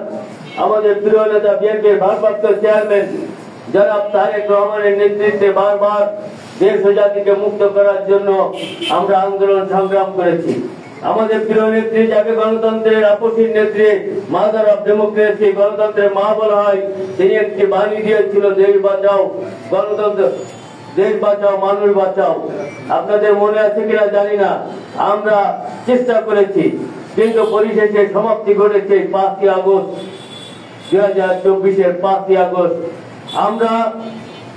S7: আমাদের প্রিয় নেতা বিএনপির ভারপ্রাপ্ত চেয়ারম্যান জনাব তারেক রহমানের নেতৃত্বে বারবার দেশ ও জাতিকে মুক্ত করার জন্য আমরা আন্দোলন সংগ্রাম করেছি। আমাদের প্রিয় নেত্রী, যাকে গণতন্ত্রের আপসীর নেত্রী, মাদার অফ ডেমোক্রেসি, গণতন্ত্রের মা বলা হয়, তিনি একটি বাণী দিয়েছিল, দেশ বাঁচাও, গণতন্ত্র, দেশ বাঁচাও, মানুষ বাঁচাও। আপনাদের মনে আছে কিনা জানি না, আমরা চেষ্টা করেছি, কিন্তু পরিশেষে সমাপ্তি ঘটেছে 5ই আগস্ট 2024-এর 5ই আগস্ট। আমরা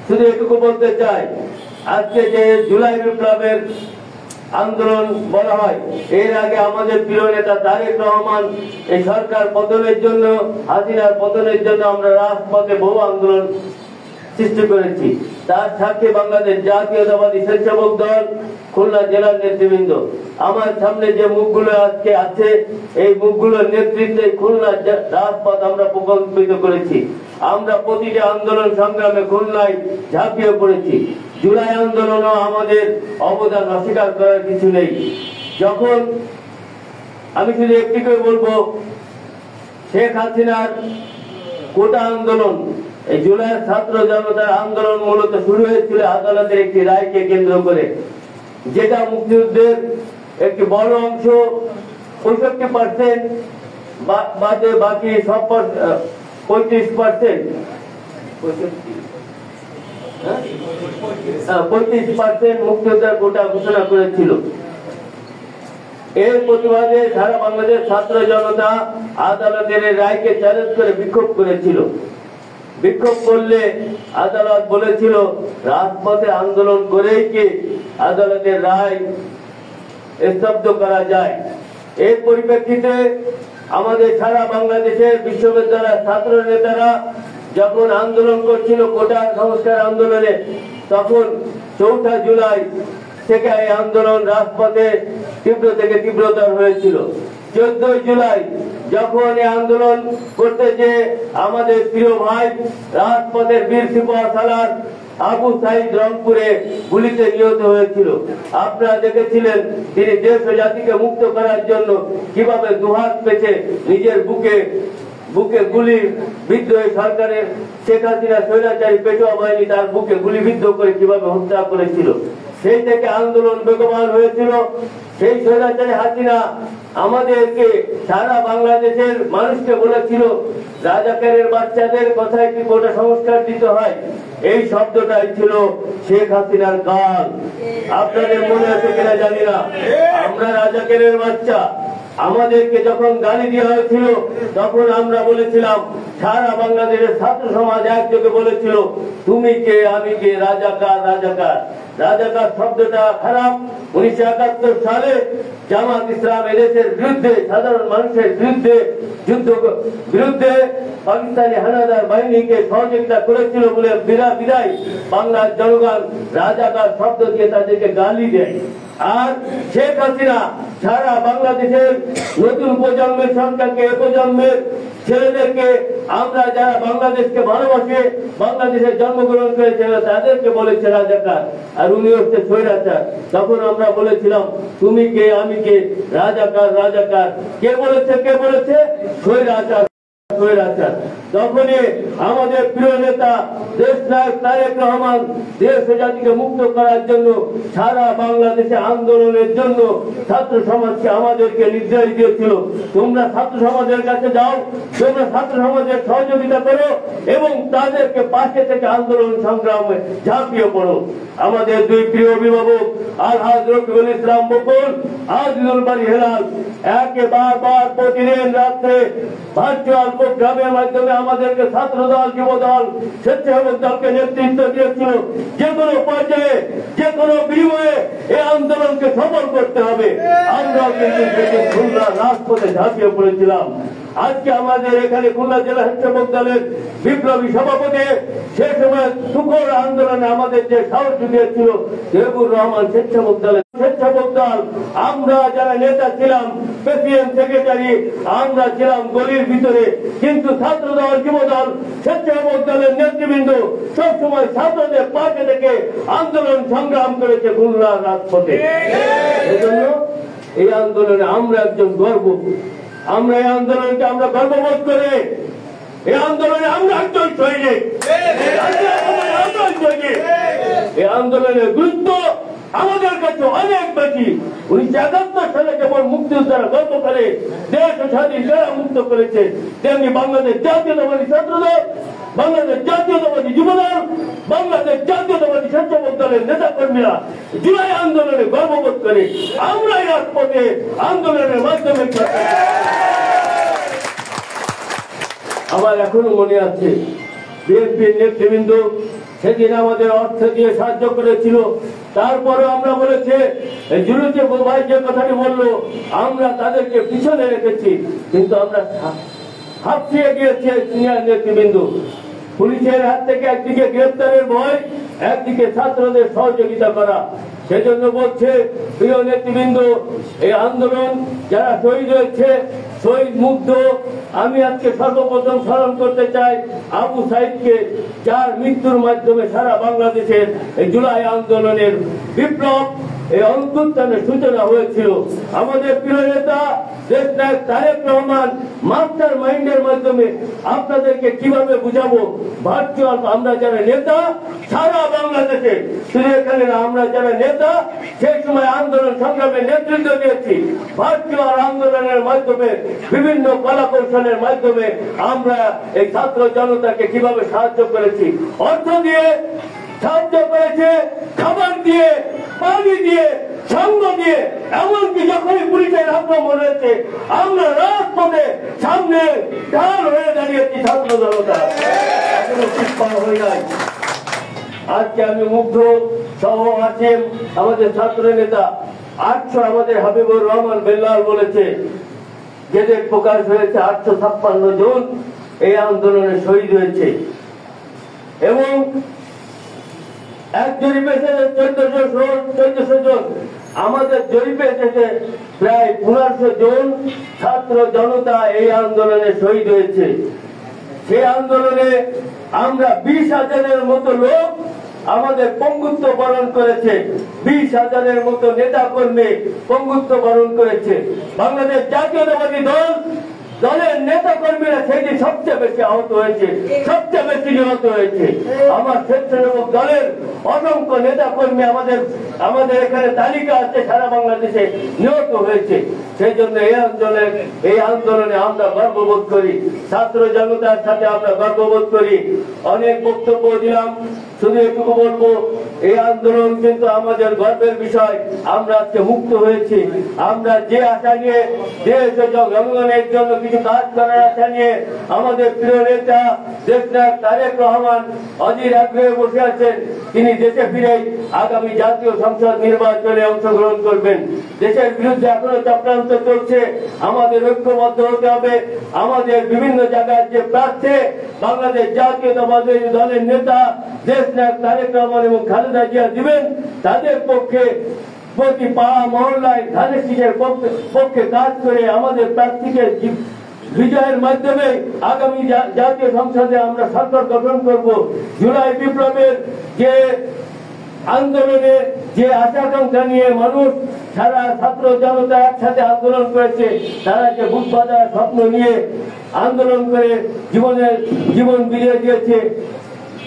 S7: শুধু এটুকু বলতে চাই, আজকে যে জুলাই বিপ্লবের আন্দোলন বলা হয়, এর আগে আমাদের প্রিয় নেতা তারেক রহমান এই সরকার পতনের জন্য, হাসিনার পতনের জন্য আমরা রাজপথে বহু আন্দোলন সৃষ্টি করেছি। তার সাথে বাংলাদেশ জাতীয়তাবাদী স্বেচ্ছাসেবক দল, খুলনা জেলার নেতৃবৃন্দ। আমার সামনে যে মুখগুলো আজকে আছে, এই মুখগুলোর নেতৃত্বে খুলনা রাজপথ আমরা প্রকল্পিত করেছি। আমরা প্রতিটি আন্দোলন সংগ্রামে খুলনায় ঝাঁপিয়ে পড়েছি। জুলাই আন্দোলনও আমাদের অবদান অস্বীকার করার কিছু নেই। যখন আমি শুধু একটি করে বলবো, শেখ হাসিনার কোটা আন্দোলন, এই জুলাইয়ের ছাত্র জনতার আন্দোলন মূলত শুরু হয়েছিল আদালতের একটি রায়কে কেন্দ্র করে, যেটা মুক্তিযুদ্ধের একটি বড় অংশ 65% বাদে বাকি সব 35% 35% মুক্তিযোদ্ধার কোটা ঘোষণা করেছিল। এর প্রতিবাদে সারা বাংলাদেশ ছাত্র জনতা আদালতের রায়কে চ্যালেঞ্জ করে বিক্ষোভ করেছিল। বিক্ষোভ করলে আদালত বলেছিল রাজপথে আন্দোলন করেই কি আদালতের রায় স্তব্ধ করা যায়। এর পরিপ্রেক্ষিতে আমাদের সারা বাংলাদেশের বিশ্ববিদ্যালয়ের ছাত্র নেতারা যখন আন্দোলন করছিল কোটা সংস্কার আন্দোলনে, তখন 4 জুলাই থেকে এই আন্দোলন রাজপথে তীব্র থেকে তীব্রতর হয়েছিল। 14 জুলাই যখন এই আন্দোলন করতে যে আমাদের প্রিয় ভাই রাজপথের বীর সিপাহ সালার আবু সাইদ রংপুরে গুলিতে নিহত হয়েছিল, আপনারা দেখেছিলেন তিনি দেশ ও জাতিকে মুক্ত করার জন্য কিভাবে দুহাত পেছে নিজের বুকে গুলি বিদ্ধ হয়ে সরকারের শেখ হাসিনা স্বৈরাচারী পেটোয়া বাহিনী তার বুকে গুলিবিদ্ধ করে কিভাবে হত্যা করেছিল। সেই থেকে আন্দোলন বেগবান হয়েছিল। সেই স্বৈরাচারী হাসিনা আমাদেরকে, সারা বাংলাদেশের মানুষকে বলেছিল রাজাকারের বাচ্চাদের কথায় কি কোটা সংস্কার দিতে হয়। এই শব্দটাই ছিল শেখ হাসিনার গাল। আপনাদের মনে আছে কিনা জানি না, আমরা রাজাকারের বাচ্চা। আমাদেরকে যখন গালি দেওয়া হয়েছিল তখন আমরা বলেছিলাম, সারা বাংলাদেশের ছাত্র সমাজ একযোগে বলেছিল তুমি কে আমি কে, রাজাকার রাজাকার। রাজাকার শব্দটা খারাপ। 1971 সালে জামাত ইসলাম এদেশের বিরুদ্ধে, সাধারণ মানুষের বিরুদ্ধে পাকিস্তানি হানাদার বাহিনীকে সহযোগিতা করেছিল বলে বিদায় বাংলার জনগণ রাজাকার শব্দ দিয়ে তাদেরকে গালি দেয়। আর শেখ হাসিনা সারা বাংলাদেশের নতুন প্রজন্মের সন্তানকে, প্রজন্মের ছেলেদেরকে, আমরা যারা বাংলাদেশকে ভালোবাসে, বাংলাদেশে জন্মগ্রহণ করেছে তাদেরকে বলেছে রাজাকার, আর উনি হচ্ছে স্বৈরাচার। তখন আমরা বলেছিলাম তুমি কে আমি কে, রাজাকার রাজাকার। কে বলেছে স্বৈরাচার স্বৈরাচার। তখনই আমাদের প্রিয় নেতা দেশ নায়ক তারেক রহমান দেশ ও জাতিকে মুক্ত করার জন্য সারা বাংলাদেশে আন্দোলনের জন্য ছাত্র সমাজকে আমাদেরকে নির্দেশ দিয়েছিল, তোমরা ছাত্র সমাজের কাছে যাও, তোমরা ছাত্র সমাজের সহযোগিতা করো এবং তাদেরকে পাশে থেকে আন্দোলন সংগ্রামে ঝাঁপিয়ে পড়ো। আমাদের দুই প্রিয় অভিভাবক আলহাজ রফিকুল ইসলাম বকুল, আজিজুল বাড়ি হেলাল বারবার প্রতিদিন রাত্রে ভার্চুয়াল প্রোগ্রামের মাধ্যমে আমাদেরকে ছাত্র দল, যুব দল, স্বেচ্ছাসেবক দলকে নেতৃত্ব দিয়েছিল। যে কোনো পর্যায়ে, যে কোনো বিনিময়ে এই আন্দোলনকে সফল করতে হবে। আমরা কিন্তু খুলনা রাজপথে ঝাঁপিয়ে পড়েছিলাম। আজকে আমাদের এখানে খুলনা জেলা স্বেচ্ছাসেবক দলের বিপ্লবী সভাপতি, সে সময় সুখর আন্দোলনে আমাদের যে সাহস জুগিয়েছিল দেবুর রহমান স্বেচ্ছাসেবক দল। আমরা যারা নেতা ছিলাম, প্রেসিডেন্ট সেক্রেটারি, আমরা ছিলাম গলির ভিতরে, কিন্তু ছাত্র দল, যুব দল, স্বেচ্ছাসেবক দলের নেতৃবৃন্দ সবসময় ছাত্রদের পাশে থেকে আন্দোলন সংগ্রাম করেছে খুলনার রাজপথে। এজন্য এই আন্দোলনে আমরা একজন গর্ব, আমরা এই আন্দোলনকে আমরা গর্ববোধ করে, এই আন্দোলনে আমরা একজন সৈনিক। এই আন্দোলনের গুরুত্ব আমাদের কাছে অনেক বেশি। 1971 সালে যেমন মুক্তিযোদ্ধারা গতকালে দেশ স্বাধীন যারা মুক্ত করেছে, তেমনি বাংলাদেশ জাতীয়তাবাদী ছাত্রদল, বাংলাদেশ জাতীয়তাবাদী যুবদল, বাংলাদেশ জাতীয়তাবাদী স্বেচ্ছাসেবক দলের নেতা কর্মীরা জুলাই আন্দোলনে গর্ববোধ করে আমরাই রাজপথে আন্দোলনের মাধ্যমে। আমার এখনো মনে আছে বিএনপির নেতৃবৃন্দ সেদিন আমাদের অর্থ দিয়ে সাহায্য করেছিল। তারপরে আমরা বলেছে জুলুতে ভাই যে কথাটি বললো, আমরা তাদেরকে পিছনে রেখেছি, কিন্তু আমরা হাঁপিয়ে গিয়েছে সিনিয়র নেতৃবৃন্দ। পুলিশের হাত থেকে একদিকে গ্রেপ্তারের ভয়, একদিকে ছাত্রদের সহযোগিতা করা। সেজন্য বলছে প্রিয় নেতৃবৃন্দ, এই আন্দোলন যারা শহীদ হয়েছে, শহীদ মুগ্ধ, আমি আজকে সর্বপ্রথম স্মরণ করতে চাই আবু সাইদকে, যার মৃত্যুর মাধ্যমে সারা বাংলাদেশের এই জুলাই আন্দোলনের বিপ্লব, এই অভ্যুত্থানের সূচনা হয়েছিল। আমাদের প্রিয় নেতা দেশনায়ক তারেক রহমান মাস্টার মাইন্ডের মাধ্যমে আপনাদেরকে কিভাবে বুঝাবো, ভার্চুয়াল আমরা যারা নেতা সারা বাংলাদেশে, শুধু এখানে না, আমরা যারা নেতা সেই সময় আন্দোলন সংগ্রামের নেতৃত্ব দিয়েছি, ভার্চুয়াল আন্দোলনের মাধ্যমে বিভিন্ন কলা কৌশলের মাধ্যমে আমরা এই ছাত্র জনতাকে কিভাবে সাহায্য করেছি, অর্থ দিয়ে সাহায্য করেছে, খাবার দিয়ে, পানি দিয়ে, সঙ্গ দিয়ে, এমনকি যখনই পুলিশের আক্রমণ হয়েছে আমরা রাজপথে সামনে ঢাল হয়ে দাঁড়িয়েছি ছাত্র জনতা, এখনো পিছপা হয়ে নাই। আজকে আমি মুগ্ধ সহ আছেন আমাদের ছাত্র নেতা 800, আমাদের হাবিবুর রহমান বেল্লাল বলেছে গেজেট প্রকাশ হয়েছে 856 জন এই আন্দোলনে শহীদ হয়েছে, এবং এক জরিপে এসেছে 1400 জন, আমাদের জরিপে এসেছে প্রায় 1500 জন ছাত্র জনতা এই আন্দোলনে শহীদ হয়েছে। সেই আন্দোলনে আমরা 20,000-এর মতো লোক আমাদের পঙ্গুত্ব বরণ করেছে, 20,000-এর মতো নেতা কর্মী পঙ্গুত্ব বরণ করেছে। বাংলাদেশ জাতীয়তাবাদী দলের নেতা কর্মীরা সেদিন সবচেয়ে বেশি আহত হয়েছে, সবচেয়ে বেশি নিহত হয়েছে। আমার স্বেচ্ছাসেবক দলের অসংখ্য নেতা কর্মী আমাদের এখানে তালিকা আছে, সারা বাংলাদেশে নিহত হয়েছে। সেই জন্য এই আন্দোলনে আমরা গর্ববোধ করি, ছাত্র জনতার সাথে আমরা গর্ববোধ করি। অনেক বক্তব্য দিলাম, শুধু এটুকু বলবো এই আন্দোলন কিন্তু আমাদের গর্বের বিষয়। আমরা আজকে মুক্ত হয়েছি, আমরা যে আশা নিয়ে দেশ ও জনগণের জন্য কিছু কাজ করার আশা নিয়ে আমাদের প্রিয় নেতা দেশনায়ক তারেক রহমান অধীর আগ্রহে বসে আছেন। তিনি দেশে ফিরেই আগামী জাতীয় সংসদ নির্বাচনে অংশগ্রহণ করবেন। দেশের বিরুদ্ধে এখনো চক্রান্ত চলছে, আমাদের ঐক্যবদ্ধ হতে হবে। আমাদের বিভিন্ন জায়গায় যে প্রার্থী বাংলাদেশ জাতীয়তাবাদী দলের নেতা দেশনায়ক তারেক রহমান এবং খালেদা জিয়া দিবেন, তাদের পক্ষে প্রতি পাড়া মহল্লায় ধানের শীষের পক্ষে কাজ করে আমাদের প্রার্থীকে বিজয়ের মাধ্যমে আগামী জাতীয় সংসদে আমরা সরকার গঠন করব। জুলাই বিপ্লবের যে আন্দোলনে যে আশা আকাঙ্ক্ষা নিয়ে মানুষ সারা ছাত্র জনতা একসাথে আন্দোলন করেছে, তারা যে বুক বাঁধা স্বপ্ন নিয়ে আন্দোলন করে জীবন বিলিয়ে দিয়েছে,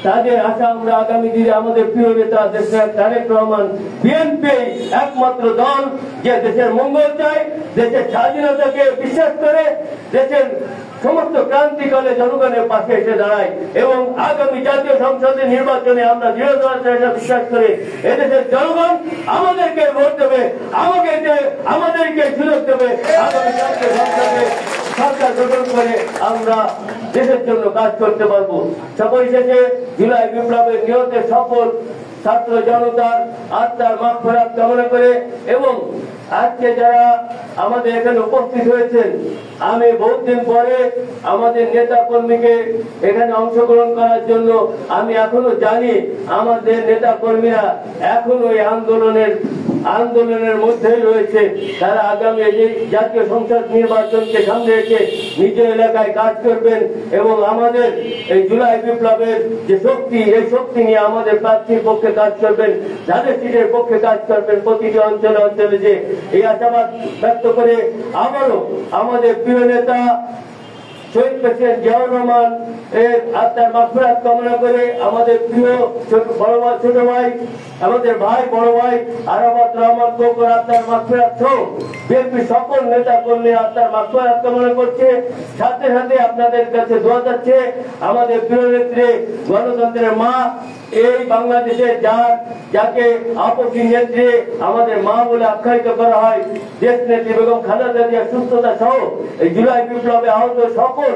S7: তাদের আশা আমরা আগামী দিনে আমাদের প্রিয় নেতা দেশনায়ক তারেক রহমান বিএনপি একমাত্র দল যে দেশের মঙ্গল চায়, দেশের স্বাধীনতাকে বিশ্বাস করে, দেশের সমস্ত ক্রান্তিকালে জনগণের পাশে এসে দাঁড়ায়, এবং আগামী জাতীয় সংসদের নির্বাচনে আমরা দৃঢ়তার সাথে বিশ্বাস করি এদেশের জনগণ আমাদেরকে ভোট দেবে, আমাদেরকে সুযোগ দেবে, আগামী জাতীয় সংসদে সরকার গঠন করে আমরা দেশের জন্য কাজ করতে পারবো। সপরিশেষে জুলাই বিপ্লবের নিহতের সকল ছাত্র জনতার আত্মার মাগফিরাত কামনা করে, এবং আজকে যারা আমাদের এখানে উপস্থিত হয়েছেন, আমি বহুদিন পরে আমাদের নেতা কর্মীকে এখানে অংশগ্রহণ করার জন্য আমি এখনো জানি আমাদের নেতা কর্মীরা এখনো এই আন্দোলনের মধ্যেই রয়েছে। তারা আগামী জাতীয় সংসদ নির্বাচনকে সামনে রেখে নিজ এলাকায় কাজ করবেন, এবং আমাদের এই জুলাই বিপ্লবের যে শক্তি, এই শক্তি নিয়ে আমাদের প্রার্থীর পক্ষে কাজ করবেন, যাদের সিটের পক্ষে কাজ করবেন প্রতিটি অঞ্চলে যে এই আশাবাদ ব্যক্ত করে আবারও আমাদের প্রিয় নেতা শহীদ প্রেসিডেন্ট জিয়াউর রহমান এর আত্মার মাগফিরাত কামনা করে আমাদের প্রিয় বড় ভাই, ছোট ভাই, আমাদের ভাই বড় ভাই আরাফাত রহমান কোকর আত্মার মাগফিরাত সহ বিএনপি সকল নেতা কর্মী আত্মার মাগফিরাত কামনা করছে। সাথে সাথে আপনাদের কাছে দোয়া যাচ্ছে আমাদের প্রিয় নেত্রী গণতন্ত্রের মা, এই বাংলাদেশে যাকে আপসী নেত্রী আমাদের মা বলে আখ্যায়িত করা হয়, দেশ নেত্রী বেগম খালেদা জিয়ার সুস্থতা সহ এই জুলাই বিপ্লবে আহত সকল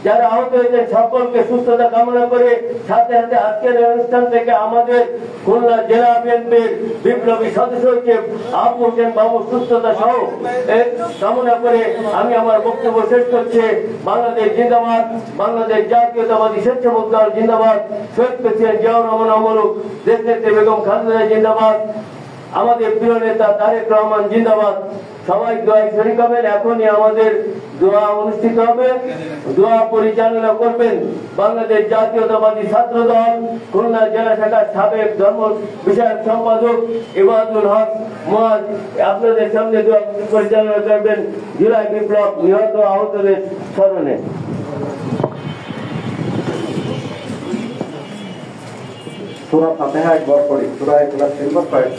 S7: যারা আহত হয়েছেন সকলকে সুস্থতা কামনা করে সাথে সাথে আজকের অনুষ্ঠান থেকে আমাদের খুলনা জেলা বিএনপির বিপ্লবী সদস্য হচ্ছে আবু হোসেন বাবু সুস্থতা সহ কামনা করে আমি আমার বক্তব্য শেষ করছি। বাংলাদেশ জিন্দাবাদ, বাংলাদেশ জাতীয়তাবাদী স্বেচ্ছাসেবক দল জিন্দাবাদ, শহীদ প্রেসিডেন্ট জিয়াউর রহমান অমরক, দেশ নেত্রী বেগম খালেদা জিন্দাবাদ, আমাদের প্রিয় নেতা তারেক রহমান জিন্দাবাদ। সবাই দোয়ায় শরীক হবেন। এখনই আমাদের দোয়া অনুষ্ঠিত হবে। দোয়া পরিচালনা করবেন বাংলাদেশ জাতীয়তাবাদী ছাত্র দল খুলনা জেলা শাখার সাবেক ধর্ম বিষয়ক সম্পাদক ইবাদুল হক মুয়াজ। আপনাদের সামনে দোয়া পরিচালনা করবেন জুলাই বিপ্লব নিহত আহতদের স্মরণে।
S4: সূরা ফাতিহা একবার পড়ি, সূরা ইখলাস তিনবার পড়ি।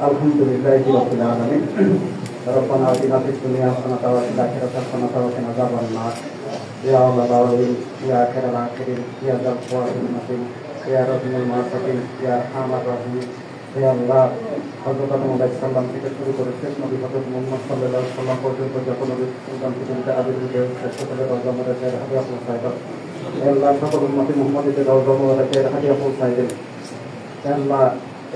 S4: আলহামদুলিল্লাহি রাব্বিল আলামিন। রব্বানা আতিনা ফিদ দুনিয়া হাসানাতাও ওয়া ফিল আখিরাতি হাসানাতাও ওয়া কিনা আযাবান নার। ইয়া আল্লাহ ইয়া আখিরাল আখিরিন ইয়া যাল ওয়াহিদ মাতিন ইয়া রাব্বুল মাসাকিন ইয়া আরহামার রাহিম। ইয়া আল্লাহ, হযরত আদম আলাইহিস সালাম থেকে শুরু করে শেষ নবী হযরত মুহাম্মদ সাল্লাল্লাহু আলাইহি ওয়াসাল্লাম পর্যন্ত যত নবী সুলতান পর্যন্ত আবির্ভূত সকলের রওজা মুবারকের হাদিয়া পৌঁছায় দাও। ইয়া আল্লাহ, সকল উম্মতি মুহাম্মাদীদের রওজা মুবারকের হাদিয়া পৌঁছায় দেন। ইয়া আল্লাহ,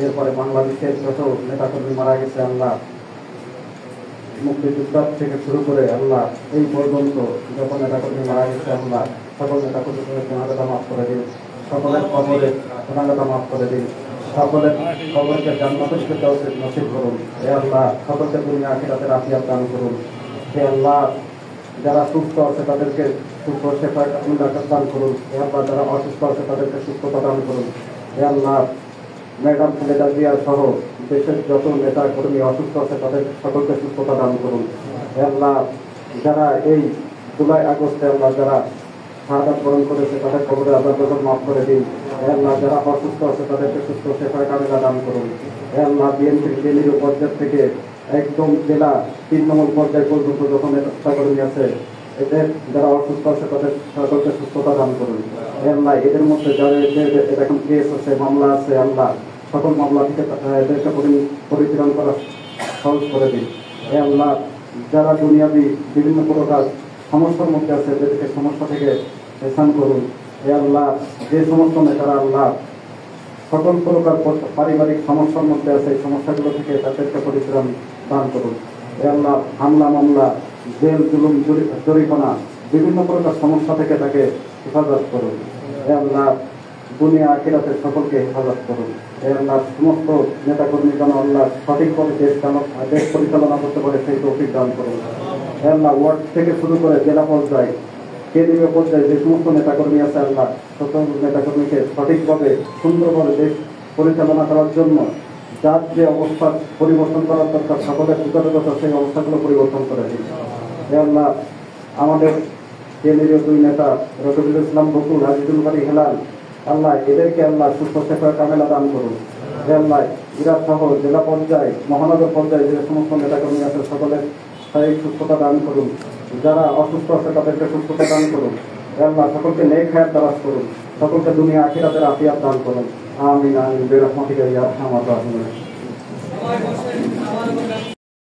S4: এরপরে বাংলাদেশের যত নেতাকর্মী মারা গেছে আল্লাহ, মুক্তিযোদ্ধা থেকে শুরু করে আল্লাহ এই পর্যন্ত যত নেতাকর্মী মারা গেছে আল্লাহ, সকল নেতাকর্মীদের গুনাহগাতা মাফ করে দিন, সকলের কবরের গুনাহগাতা মাফ করে দিন, সকলের কবরকে জান্নাতুল ফিরদাউস নসিব করুন। হে আল্লাহ, সকলকে দুনিয়া আখিরাতের আফিয়াত দান করুন। হে আল্লাহ, যারা সুস্থ আছে তাদেরকে সুস্থ শেফা দান করুন। হে আল্লাহ, যারা অসুস্থ আছে তাদেরকে সুস্থতা দান করুন। হে আল্লাহ, ম্যাডাম খালেদা জিয়া সহ দেশের যত নেতা কর্মী অসুস্থ আছে তাদের সকলকে সুস্থতা দান করুন। আল্লাহ, যারা এই জুলাই আগস্টে আল্লাহ যারা শাহাদাত বরণ করেছে তাদের কবরে আযাব মাফ করে দিন। আল্লাহ, যারা অসুস্থ আছে তাদেরকে সুস্থ শেফায়ে কামিলা দান করুন। আল্লাহ, বিএনপির কেন্দ্রীয় পর্যায় থেকে একদম জেলা 3 নম্বর পর্যায় পর্যন্ত যত নেতা কর্মী আছে এদের যারা অসুস্থ আছে তাদের সকলকে সুস্থতা দান করুন। আল্লাহ, এদের মধ্যে যাদের এখন কেস আছে, মামলা আছে আল্লাহ, সকল মামলা থেকে এদেরকে পরিচালনা করা সহজ করে দিন। আল্লাহ, যারা দুনিয়াবি বিভিন্ন প্রকার সমস্যার মধ্যে আছে এদেরকে সমস্যা থেকে স্থান করুন। আল্লাহ, যে সমস্ত নেতারা আল্লাহ সকল প্রকার পারিবারিক সমস্যার মধ্যে আছে এই সমস্যাগুলো থেকে তাদেরকে পরিচালন দান করুন। আল্লাহ, হামলা মামলা, জেল জুলুম জরিমানা বিভিন্ন প্রকার সমস্যা থেকে তাকে হেফাজত করুন। আল্লাহ, দুনিয়া আখিরাতের সকলকে হেফাজত করুন। আল্লাহ, সমস্ত নেতাকর্মী যেন আল্লাহ সঠিকভাবে দেশ পরিচালনা করতে পারে সেই তৌফিক দান করুন। আল্লাহ, ওয়ার্ড থেকে শুরু করে জেলা পর্যায়ে কেন্দ্রীয় পর্যায়ে যে সমস্ত নেতাকর্মী আছে আল্লাহ, সকল নেতাকর্মীকে সঠিকভাবে সুন্দরভাবে দেশ পরিচালনা করার জন্য যার যে অবস্থা পরিবর্তন করার দরকার সকলের যথাযথতা সেই অবস্থাগুলো পরিবর্তন করে দিন। আল্লাহ, আমাদের কেন্দ্রীয় 2 নেতা রফিকুল ইসলাম বকুল, আজিজুল বারী হেলাল আল্লাহ, এদেরকে আল্লাহ সুস্থ শেফায়ে কামিলা দান করুন। আল্লাহ, এরা সহ জেলা পর্যায়ে মহানগর পর্যায়ে যে সমস্ত নেতাকর্মী আছে সকলের শারীরিক সুস্থতা দান করুন। যারা অসুস্থ আছে তাদেরকে সুস্থতা দান করুন। আল্লাহ, সকলকে নেক হায়াত দারাজ করুন।
S8: সকলকে দুনিয়া আখিরাতের আফিয়াত দান করুন। আমিন আমিন বিরহমাতিকা ইয়া আরহামার রাহিমিন।